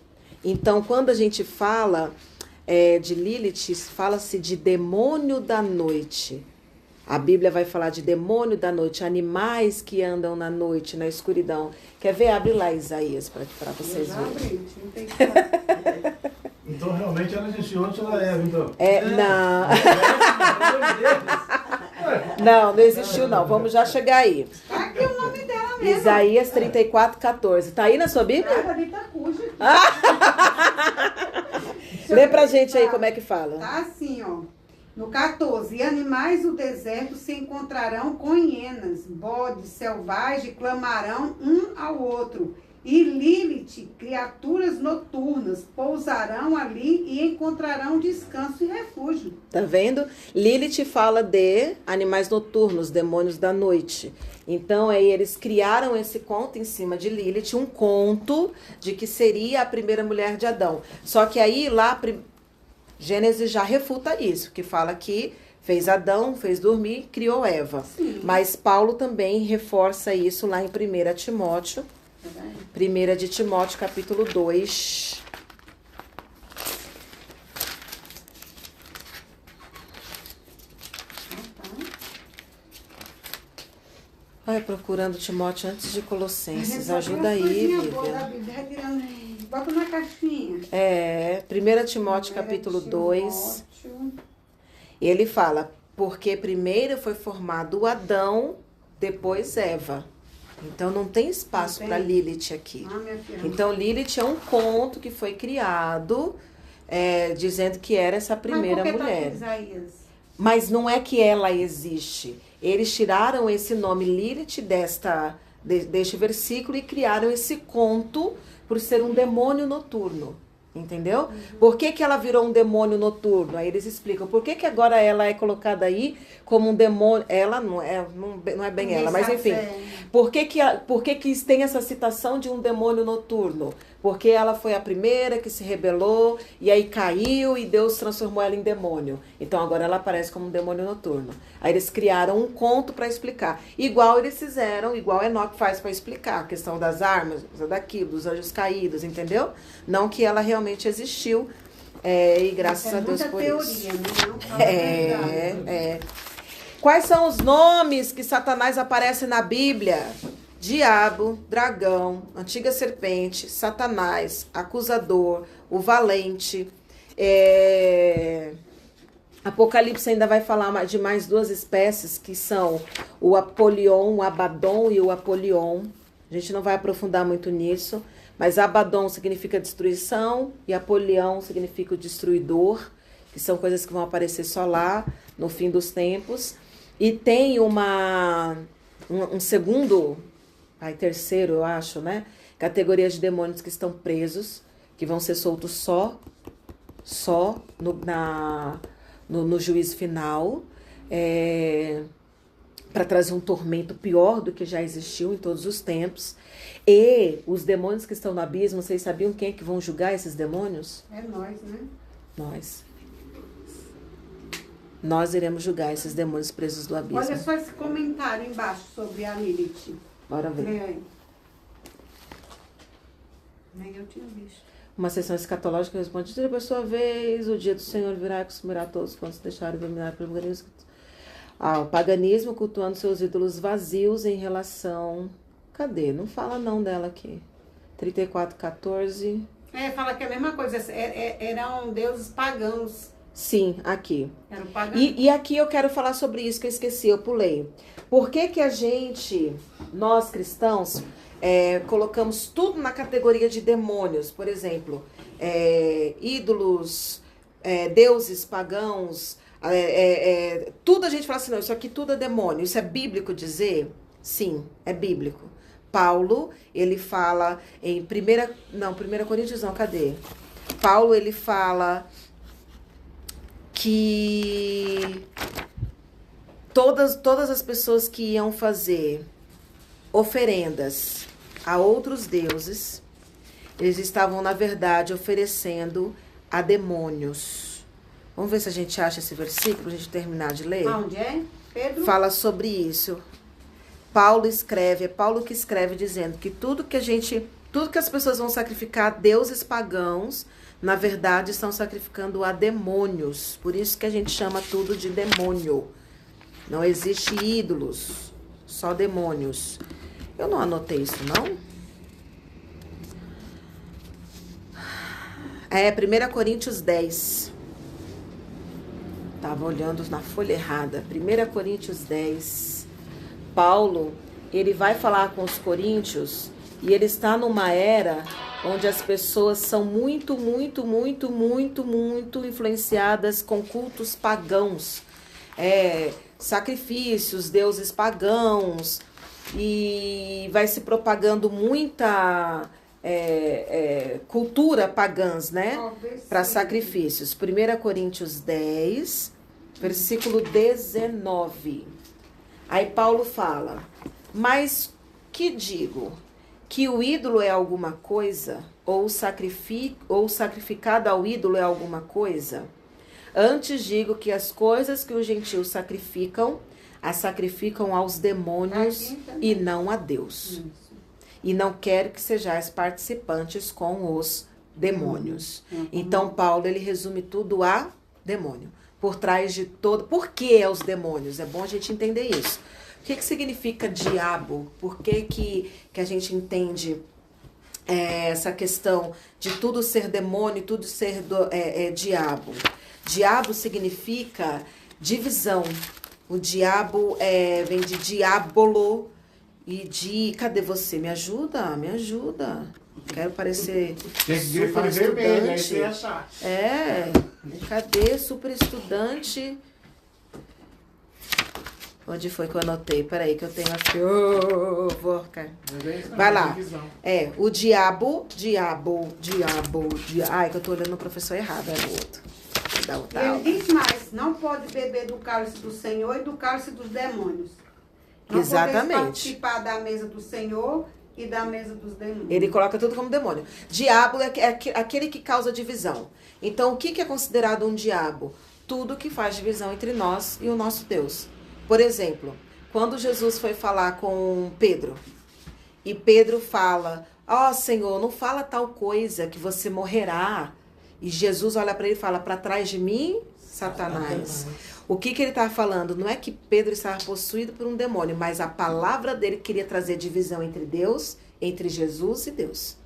Speaker 2: Então, quando a gente fala de Lilith, fala-se de demônio da noite. A Bíblia vai falar de demônio da noite, animais que andam na noite, na escuridão. Quer ver? Abre lá, Isaías, para vocês verem.
Speaker 4: Então, realmente, ela existiu antes da Eva, então.
Speaker 2: Não existiu, não. Vamos já chegar aí.
Speaker 3: Tá aqui o nome dela mesmo.
Speaker 2: Isaías 34:14. Tá aí na sua Bíblia? Lê pra gente aí como é que fala.
Speaker 3: Tá assim, ó. No 14, e animais do deserto se encontrarão com hienas, bodes selvagens clamarão um ao outro. E Lilith, criaturas noturnas, pousarão ali e encontrarão descanso e refúgio.
Speaker 2: Tá vendo? Lilith fala de animais noturnos, demônios da noite. Então, aí eles criaram esse conto em cima de Lilith, um conto de que seria a primeira mulher de Adão. Só que aí, lá, Gênesis já refuta isso, que fala que fez Adão, fez dormir, criou Eva.
Speaker 3: Sim.
Speaker 2: Mas Paulo também reforça isso lá em 1 Timóteo. 1 de Timóteo, capítulo 2. Vai procurando Timóteo antes de Colossenses. Ajuda aí, Vivian.
Speaker 3: Bota na caixinha.
Speaker 2: 1 Timóteo, capítulo 2. E ele fala, porque primeiro foi formado o Adão, depois Eva. Então não tem espaço para Lilith aqui. Então Lilith é um conto que foi criado dizendo que era essa primeira mulher. Mas não é que ela existe. Eles tiraram esse nome Lilith deste versículo e criaram esse conto por ser um demônio noturno. Entendeu? Por que ela virou um demônio noturno? Aí eles explicam. Por que agora ela é colocada aí como um demônio? Ela não é bem ela, mas enfim. Por que tem essa citação de um demônio noturno? Porque ela foi a primeira que se rebelou e aí caiu e Deus transformou ela em demônio. Então agora ela aparece como um demônio noturno. Aí eles criaram um conto para explicar. Igual eles fizeram, igual Enoque faz para explicar a questão das armas, daquilo, dos anjos caídos, entendeu? Não que ela realmente existiu. E graças a Deus por isso. Quais são os nomes que Satanás aparece na Bíblia? Diabo, dragão, antiga serpente, Satanás, acusador, o valente. Apocalipse ainda vai falar de mais duas espécies, que são o Apolion, o Abaddon e o Apolion. A gente não vai aprofundar muito nisso, mas Abaddon significa destruição e Apolion significa o destruidor, que são coisas que vão aparecer só lá, no fim dos tempos. E tem um segundo... terceiro, eu acho, né? Categoria de demônios que estão presos, que vão ser soltos só no juízo final, para trazer um tormento pior do que já existiu em todos os tempos. E os demônios que estão no abismo, vocês sabiam quem é que vão julgar esses demônios?
Speaker 3: É nós, né?
Speaker 2: Nós. nós iremos julgar esses demônios presos do abismo.
Speaker 3: Olha só esse comentário embaixo sobre a Lilith.
Speaker 2: Bora ver.
Speaker 3: Nem eu tinha visto.
Speaker 2: Uma sessão escatológica responde: por sua vez, o dia do Senhor virá e consumirá todos quantos deixarem dominar pelo paganismo. O paganismo cultuando seus ídolos vazios em relação... Cadê? Não fala não dela aqui. 34:14.
Speaker 3: Fala que é a mesma coisa. Eram deuses pagãos.
Speaker 2: Sim, aqui.
Speaker 3: Era o pagão.
Speaker 2: E aqui eu quero falar sobre isso que eu esqueci, eu pulei. Por que a gente, nós cristãos, colocamos tudo na categoria de demônios? Por exemplo, ídolos, deuses pagãos, tudo a gente fala assim, não, isso aqui tudo é demônio. Isso é bíblico dizer? Sim, é bíblico. Paulo, ele fala em 1 Coríntios não, cadê? Paulo, ele fala que todas as pessoas que iam fazer oferendas a outros deuses, eles estavam, na verdade, oferecendo a demônios. Vamos ver se a gente acha esse versículo, pra gente terminar de ler.
Speaker 3: Onde é? Pedro?
Speaker 2: Fala sobre isso. Paulo escreve, é Paulo que escreve dizendo que tudo que as pessoas vão sacrificar a deuses pagãos, na verdade, estão sacrificando a demônios. Por isso que a gente chama tudo de demônio. Não existe ídolos, só demônios. Eu não anotei isso, não? 1 Coríntios 10. Tava olhando na folha errada. 1 Coríntios 10. Paulo, ele vai falar com os coríntios e ele está numa era onde as pessoas são muito influenciadas com cultos pagãos, sacrifícios, deuses pagãos, e vai se propagando muita cultura pagãs, né, para sacrifícios. 1 Coríntios 10, versículo 19. Aí Paulo fala: mas que digo? Que o ídolo é alguma coisa? Ou sacrificado ao ídolo é alguma coisa? Antes digo que as coisas que os gentios sacrificam, as sacrificam aos demônios e não a Deus. E não quero que sejais participantes com os demônios. Então Paulo, ele resume tudo a demônio. Por trás de todo... Por que é os demônios? É bom a gente entender isso. O que significa diabo? Por que a gente entende essa questão de tudo ser demônio, tudo ser diabo? Diabo significa divisão. O diabo vem de diabolo e de... Cadê você? Me ajuda, me ajuda. Quero parecer super estudante. Cadê? Super estudante. Onde foi que eu anotei? Peraí, que eu tenho aqui. Vai lá. O diabo. Ai, que eu tô olhando o professor errado, é o outro.
Speaker 3: Ele diz mais: não pode beber do cálice do Senhor e do cálice dos demônios. Não
Speaker 2: exatamente.
Speaker 3: Participar da mesa do Senhor e da mesa dos demônios.
Speaker 2: Ele coloca tudo como demônio. Diabo é aquele que causa divisão. Então, o que é considerado um diabo? Tudo que faz divisão entre nós e o nosso Deus. Por exemplo, quando Jesus foi falar com Pedro, e Pedro fala: ó, Senhor, não fala tal coisa que você morrerá. E Jesus olha para ele e fala: para trás de mim, Satanás. O que ele estava falando? Não é que Pedro estava possuído por um demônio, mas a palavra dele queria trazer divisão entre Deus, entre Jesus e Deus.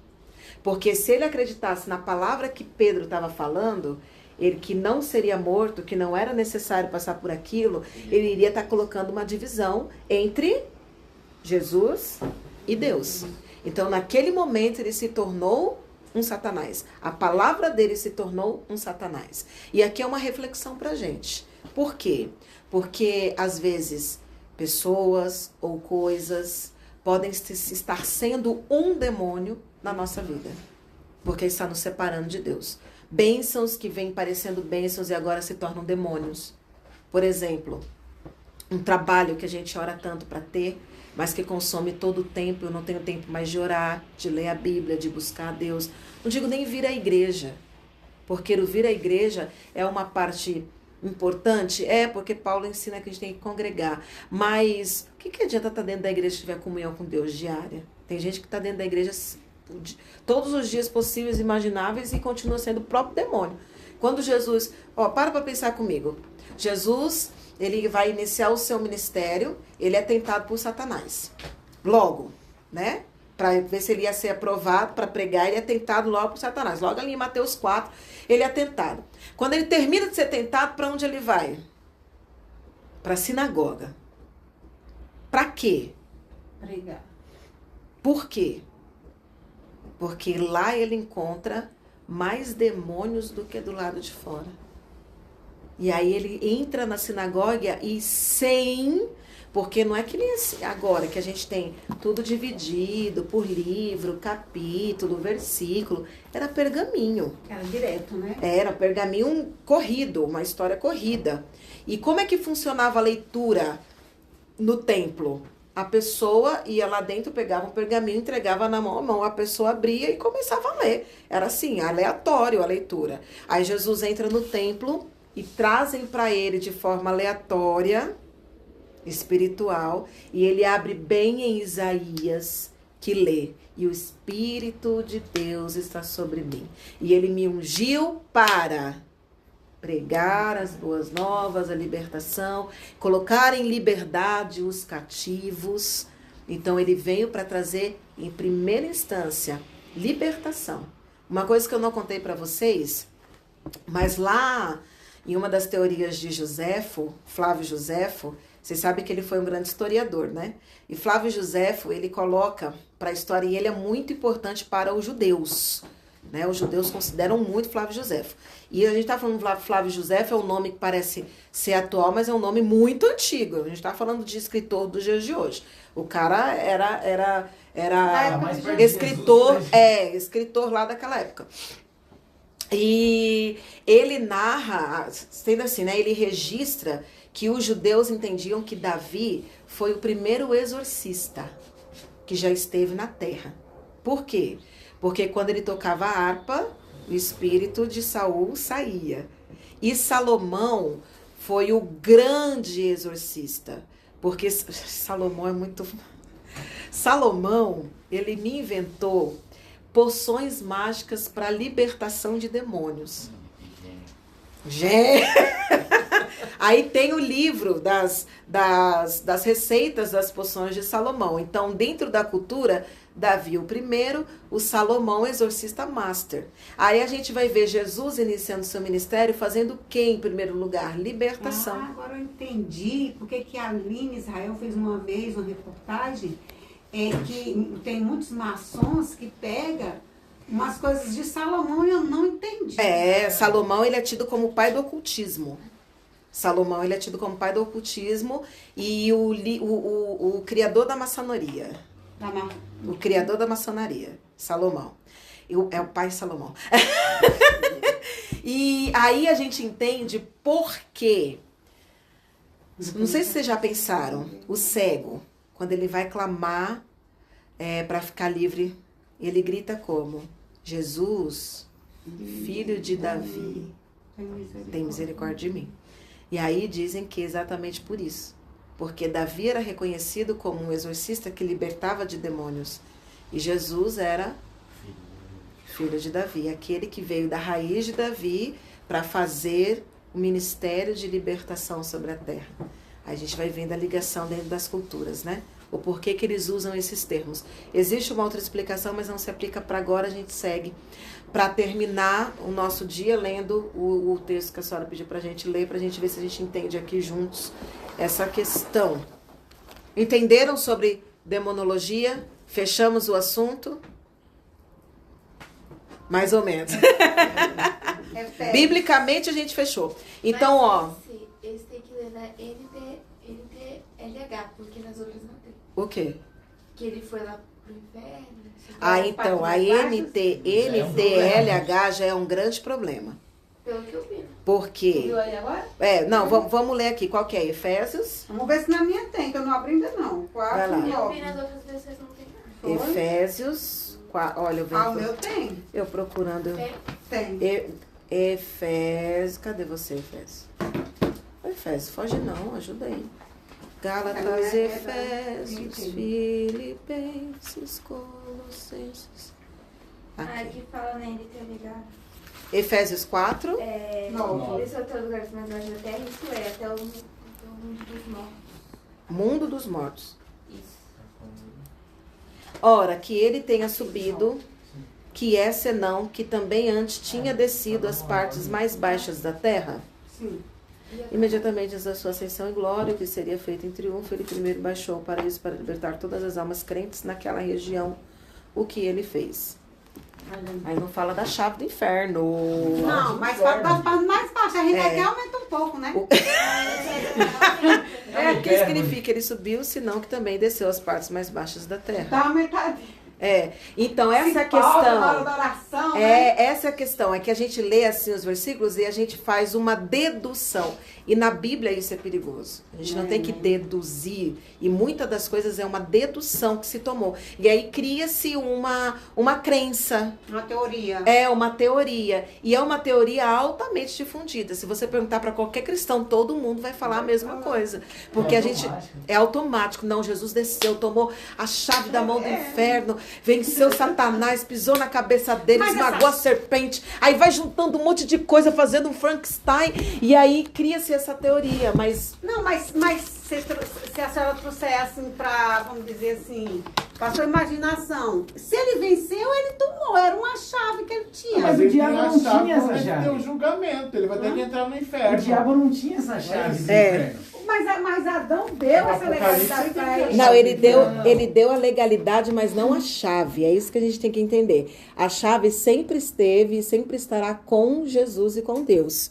Speaker 2: Porque se ele acreditasse na palavra que Pedro estava falando, ele que não seria morto, que não era necessário passar por aquilo, ele iria estar colocando uma divisão entre Jesus e Deus. Então, naquele momento, ele se tornou um Satanás. A palavra dele se tornou um Satanás. E aqui é uma reflexão pra gente. Por quê? Porque, às vezes, pessoas ou coisas podem estar sendo um demônio na nossa vida. Porque está nos separando de Deus. Bênçãos que vêm parecendo bênçãos e agora se tornam demônios. Por exemplo, um trabalho que a gente ora tanto para ter, mas que consome todo o tempo. Eu não tenho tempo mais de orar, de ler a Bíblia, de buscar a Deus. Não digo nem vir à igreja, porque o vir à igreja é uma parte importante? É, porque Paulo ensina que a gente tem que congregar. Mas o que adianta estar dentro da igreja se tiver comunhão com Deus diária? Tem gente que está dentro da igreja todos os dias possíveis e imagináveis e continua sendo o próprio demônio. Quando Jesus... para pensar comigo. Jesus, ele vai iniciar o seu ministério, ele é tentado por Satanás. Logo, né? Para ver se ele ia ser aprovado para pregar, ele é tentado logo por Satanás. Logo ali em Mateus 4, ele é tentado. Quando ele termina de ser tentado, para onde ele vai? Para a sinagoga. Para quê?
Speaker 3: Pregar.
Speaker 2: Por quê? Porque lá ele encontra mais demônios do que do lado de fora. E aí ele entra na sinagoga e porque não é que nem assim, agora que a gente tem tudo dividido por livro, capítulo, versículo. Era pergaminho.
Speaker 3: Era direto, né?
Speaker 2: Era pergaminho corrido, uma história corrida. E como é que funcionava a leitura no templo? A pessoa ia lá dentro, pegava um pergaminho, entregava na mão a mão. A pessoa abria e começava a ler. Era assim, aleatório a leitura. Aí Jesus entra no templo e trazem para ele de forma aleatória, espiritual, e ele abre bem em Isaías, que lê: e o Espírito de Deus está sobre mim, e ele me ungiu para pregar as boas novas, a libertação, colocar em liberdade os cativos. Então ele veio para trazer, em primeira instância, libertação. Uma coisa que eu não contei para vocês, mas lá em uma das teorias de Joséfo, Flávio Joséfo, vocês sabem que ele foi um grande historiador, né? E Flávio Joséfo, ele coloca para a história, e ele é muito importante para os judeus, né? Os judeus consideram muito Flávio Joséfo. E a gente está falando de Flávio Joséfo, é um nome que parece ser atual, mas é um nome muito antigo. A gente está falando de escritor dos dias de hoje. O cara era escritor, escritor lá daquela época. E ele narra, sendo assim, né? Ele registra que os judeus entendiam que Davi foi o primeiro exorcista que já esteve na terra. Por quê? Porque quando ele tocava a harpa, o espírito de Saul saía. E Salomão foi o grande exorcista. Porque Salomão é muito... Salomão, ele me inventou poções mágicas para libertação de demônios. Aí tem o livro das receitas das poções de Salomão. Então, dentro da cultura, Davi o primeiro, o Salomão exorcista master. Aí a gente vai ver Jesus iniciando seu ministério fazendo o que em primeiro lugar? Libertação.
Speaker 3: Agora eu entendi porque que a Aline Israel fez uma vez uma reportagem que tem muitos maçons que pegam umas coisas de Salomão e eu não entendi.
Speaker 2: Salomão, ele é tido como o pai do ocultismo. Salomão, ele é tido como pai do ocultismo e o criador da maçonaria. O criador da maçonaria, Salomão. É o pai Salomão. E aí a gente entende por quê. Não sei se vocês já pensaram, o cego, quando ele vai clamar para ficar livre, ele grita como? Jesus, filho de Davi, tem misericórdia de mim. E aí dizem que é exatamente por isso. Porque Davi era reconhecido como um exorcista que libertava de demônios. E Jesus era filho de Davi, aquele que veio da raiz de Davi para fazer o ministério de libertação sobre a terra. Aí a gente vai vendo a ligação dentro das culturas, né? O porquê que eles usam esses termos. Existe uma outra explicação, mas não se aplica para agora, a gente segue. Para terminar o nosso dia lendo o texto que a senhora pediu para a gente ler, para a gente ver se a gente entende aqui juntos essa questão. Entenderam sobre demonologia? Fechamos o assunto? Mais ou menos. Biblicamente a gente fechou. Então,
Speaker 7: Eles têm que ler na NTLH, porque nas outras não tem.
Speaker 2: O quê?
Speaker 7: Que ele foi lá pro inferno.
Speaker 2: Então, a NTLH já é um grande problema.
Speaker 7: Pelo que eu vi.
Speaker 2: Por quê?
Speaker 7: Você viu aí agora?
Speaker 2: Vamos ler aqui. Qual que é? Efésios?
Speaker 3: Vamos ver se na minha tem, que eu não abri ainda não. 4, 9.
Speaker 7: Eu vi nas outras versões não tem nada.
Speaker 2: Efésios. Olha, eu
Speaker 3: o meu tem.
Speaker 2: Eu procurando.
Speaker 3: Tem.
Speaker 2: Efésios. Cadê você, Efésios? Efésios. Foge não, ajuda aí. Gálatas, Efésios, Filipenses, Colossenses.
Speaker 7: Ah, que fala nele, tá ligado?
Speaker 2: Efésios 4.
Speaker 3: Não.
Speaker 7: Esse é o teu lugar mais baixo da terra, isso é, até o mundo dos mortos.
Speaker 2: Mundo dos mortos.
Speaker 7: Isso.
Speaker 2: Ora, que ele tenha subido, que é senão que também antes tinha descido às partes mais baixas da terra.
Speaker 3: Sim.
Speaker 2: Imediatamente antes da sua ascensão em glória, o que seria feito em triunfo, ele primeiro baixou ao paraíso para libertar todas as almas crentes naquela região, o que ele fez. Aí não fala da chave do inferno.
Speaker 3: Não, mas fala das partes mais baixas. A gente até aumenta um pouco, né?
Speaker 2: O que significa ele subiu, senão que também desceu às partes mais baixas da terra.
Speaker 3: Dá aumentadinha.
Speaker 2: Então essa é a
Speaker 3: Na hora
Speaker 2: questão.
Speaker 3: da oração, né?
Speaker 2: Essa é a questão, é que a gente lê assim os versículos e a gente faz uma dedução. E na Bíblia isso é perigoso. A gente não tem que deduzir. E muitas das coisas é uma dedução que se tomou. E aí cria-se uma crença.
Speaker 3: Uma teoria.
Speaker 2: É uma teoria. E é uma teoria altamente difundida. Se você perguntar para qualquer cristão, todo mundo vai falar a mesma coisa. Porque a gente... É automático. Não, Jesus desceu, tomou a chave da mão do inferno, venceu Satanás, pisou na cabeça dele,
Speaker 3: Mas
Speaker 2: esmagou a serpente. Aí vai juntando um monte de coisa, fazendo um Frankenstein. E aí cria-se essa teoria. Mas...
Speaker 3: Não, mas se a senhora trouxer assim pra, vamos dizer assim, pra sua imaginação, se ele venceu, ele tomou, era uma chave que ele tinha.
Speaker 5: Mas o
Speaker 1: ele
Speaker 5: diabo
Speaker 1: tem a
Speaker 5: não
Speaker 1: chave
Speaker 5: tinha essa
Speaker 1: pra
Speaker 5: chave.
Speaker 1: ter o julgamento. Ele vai ter que entrar no inferno.
Speaker 5: O diabo não tinha essa chave do
Speaker 2: É.
Speaker 5: inferno.
Speaker 3: Mas Adão deu essa legalidade pra ele.
Speaker 2: Não, ele deu a legalidade, mas não a chave. É isso que a gente tem que entender. A chave sempre esteve e sempre estará com Jesus e com Deus.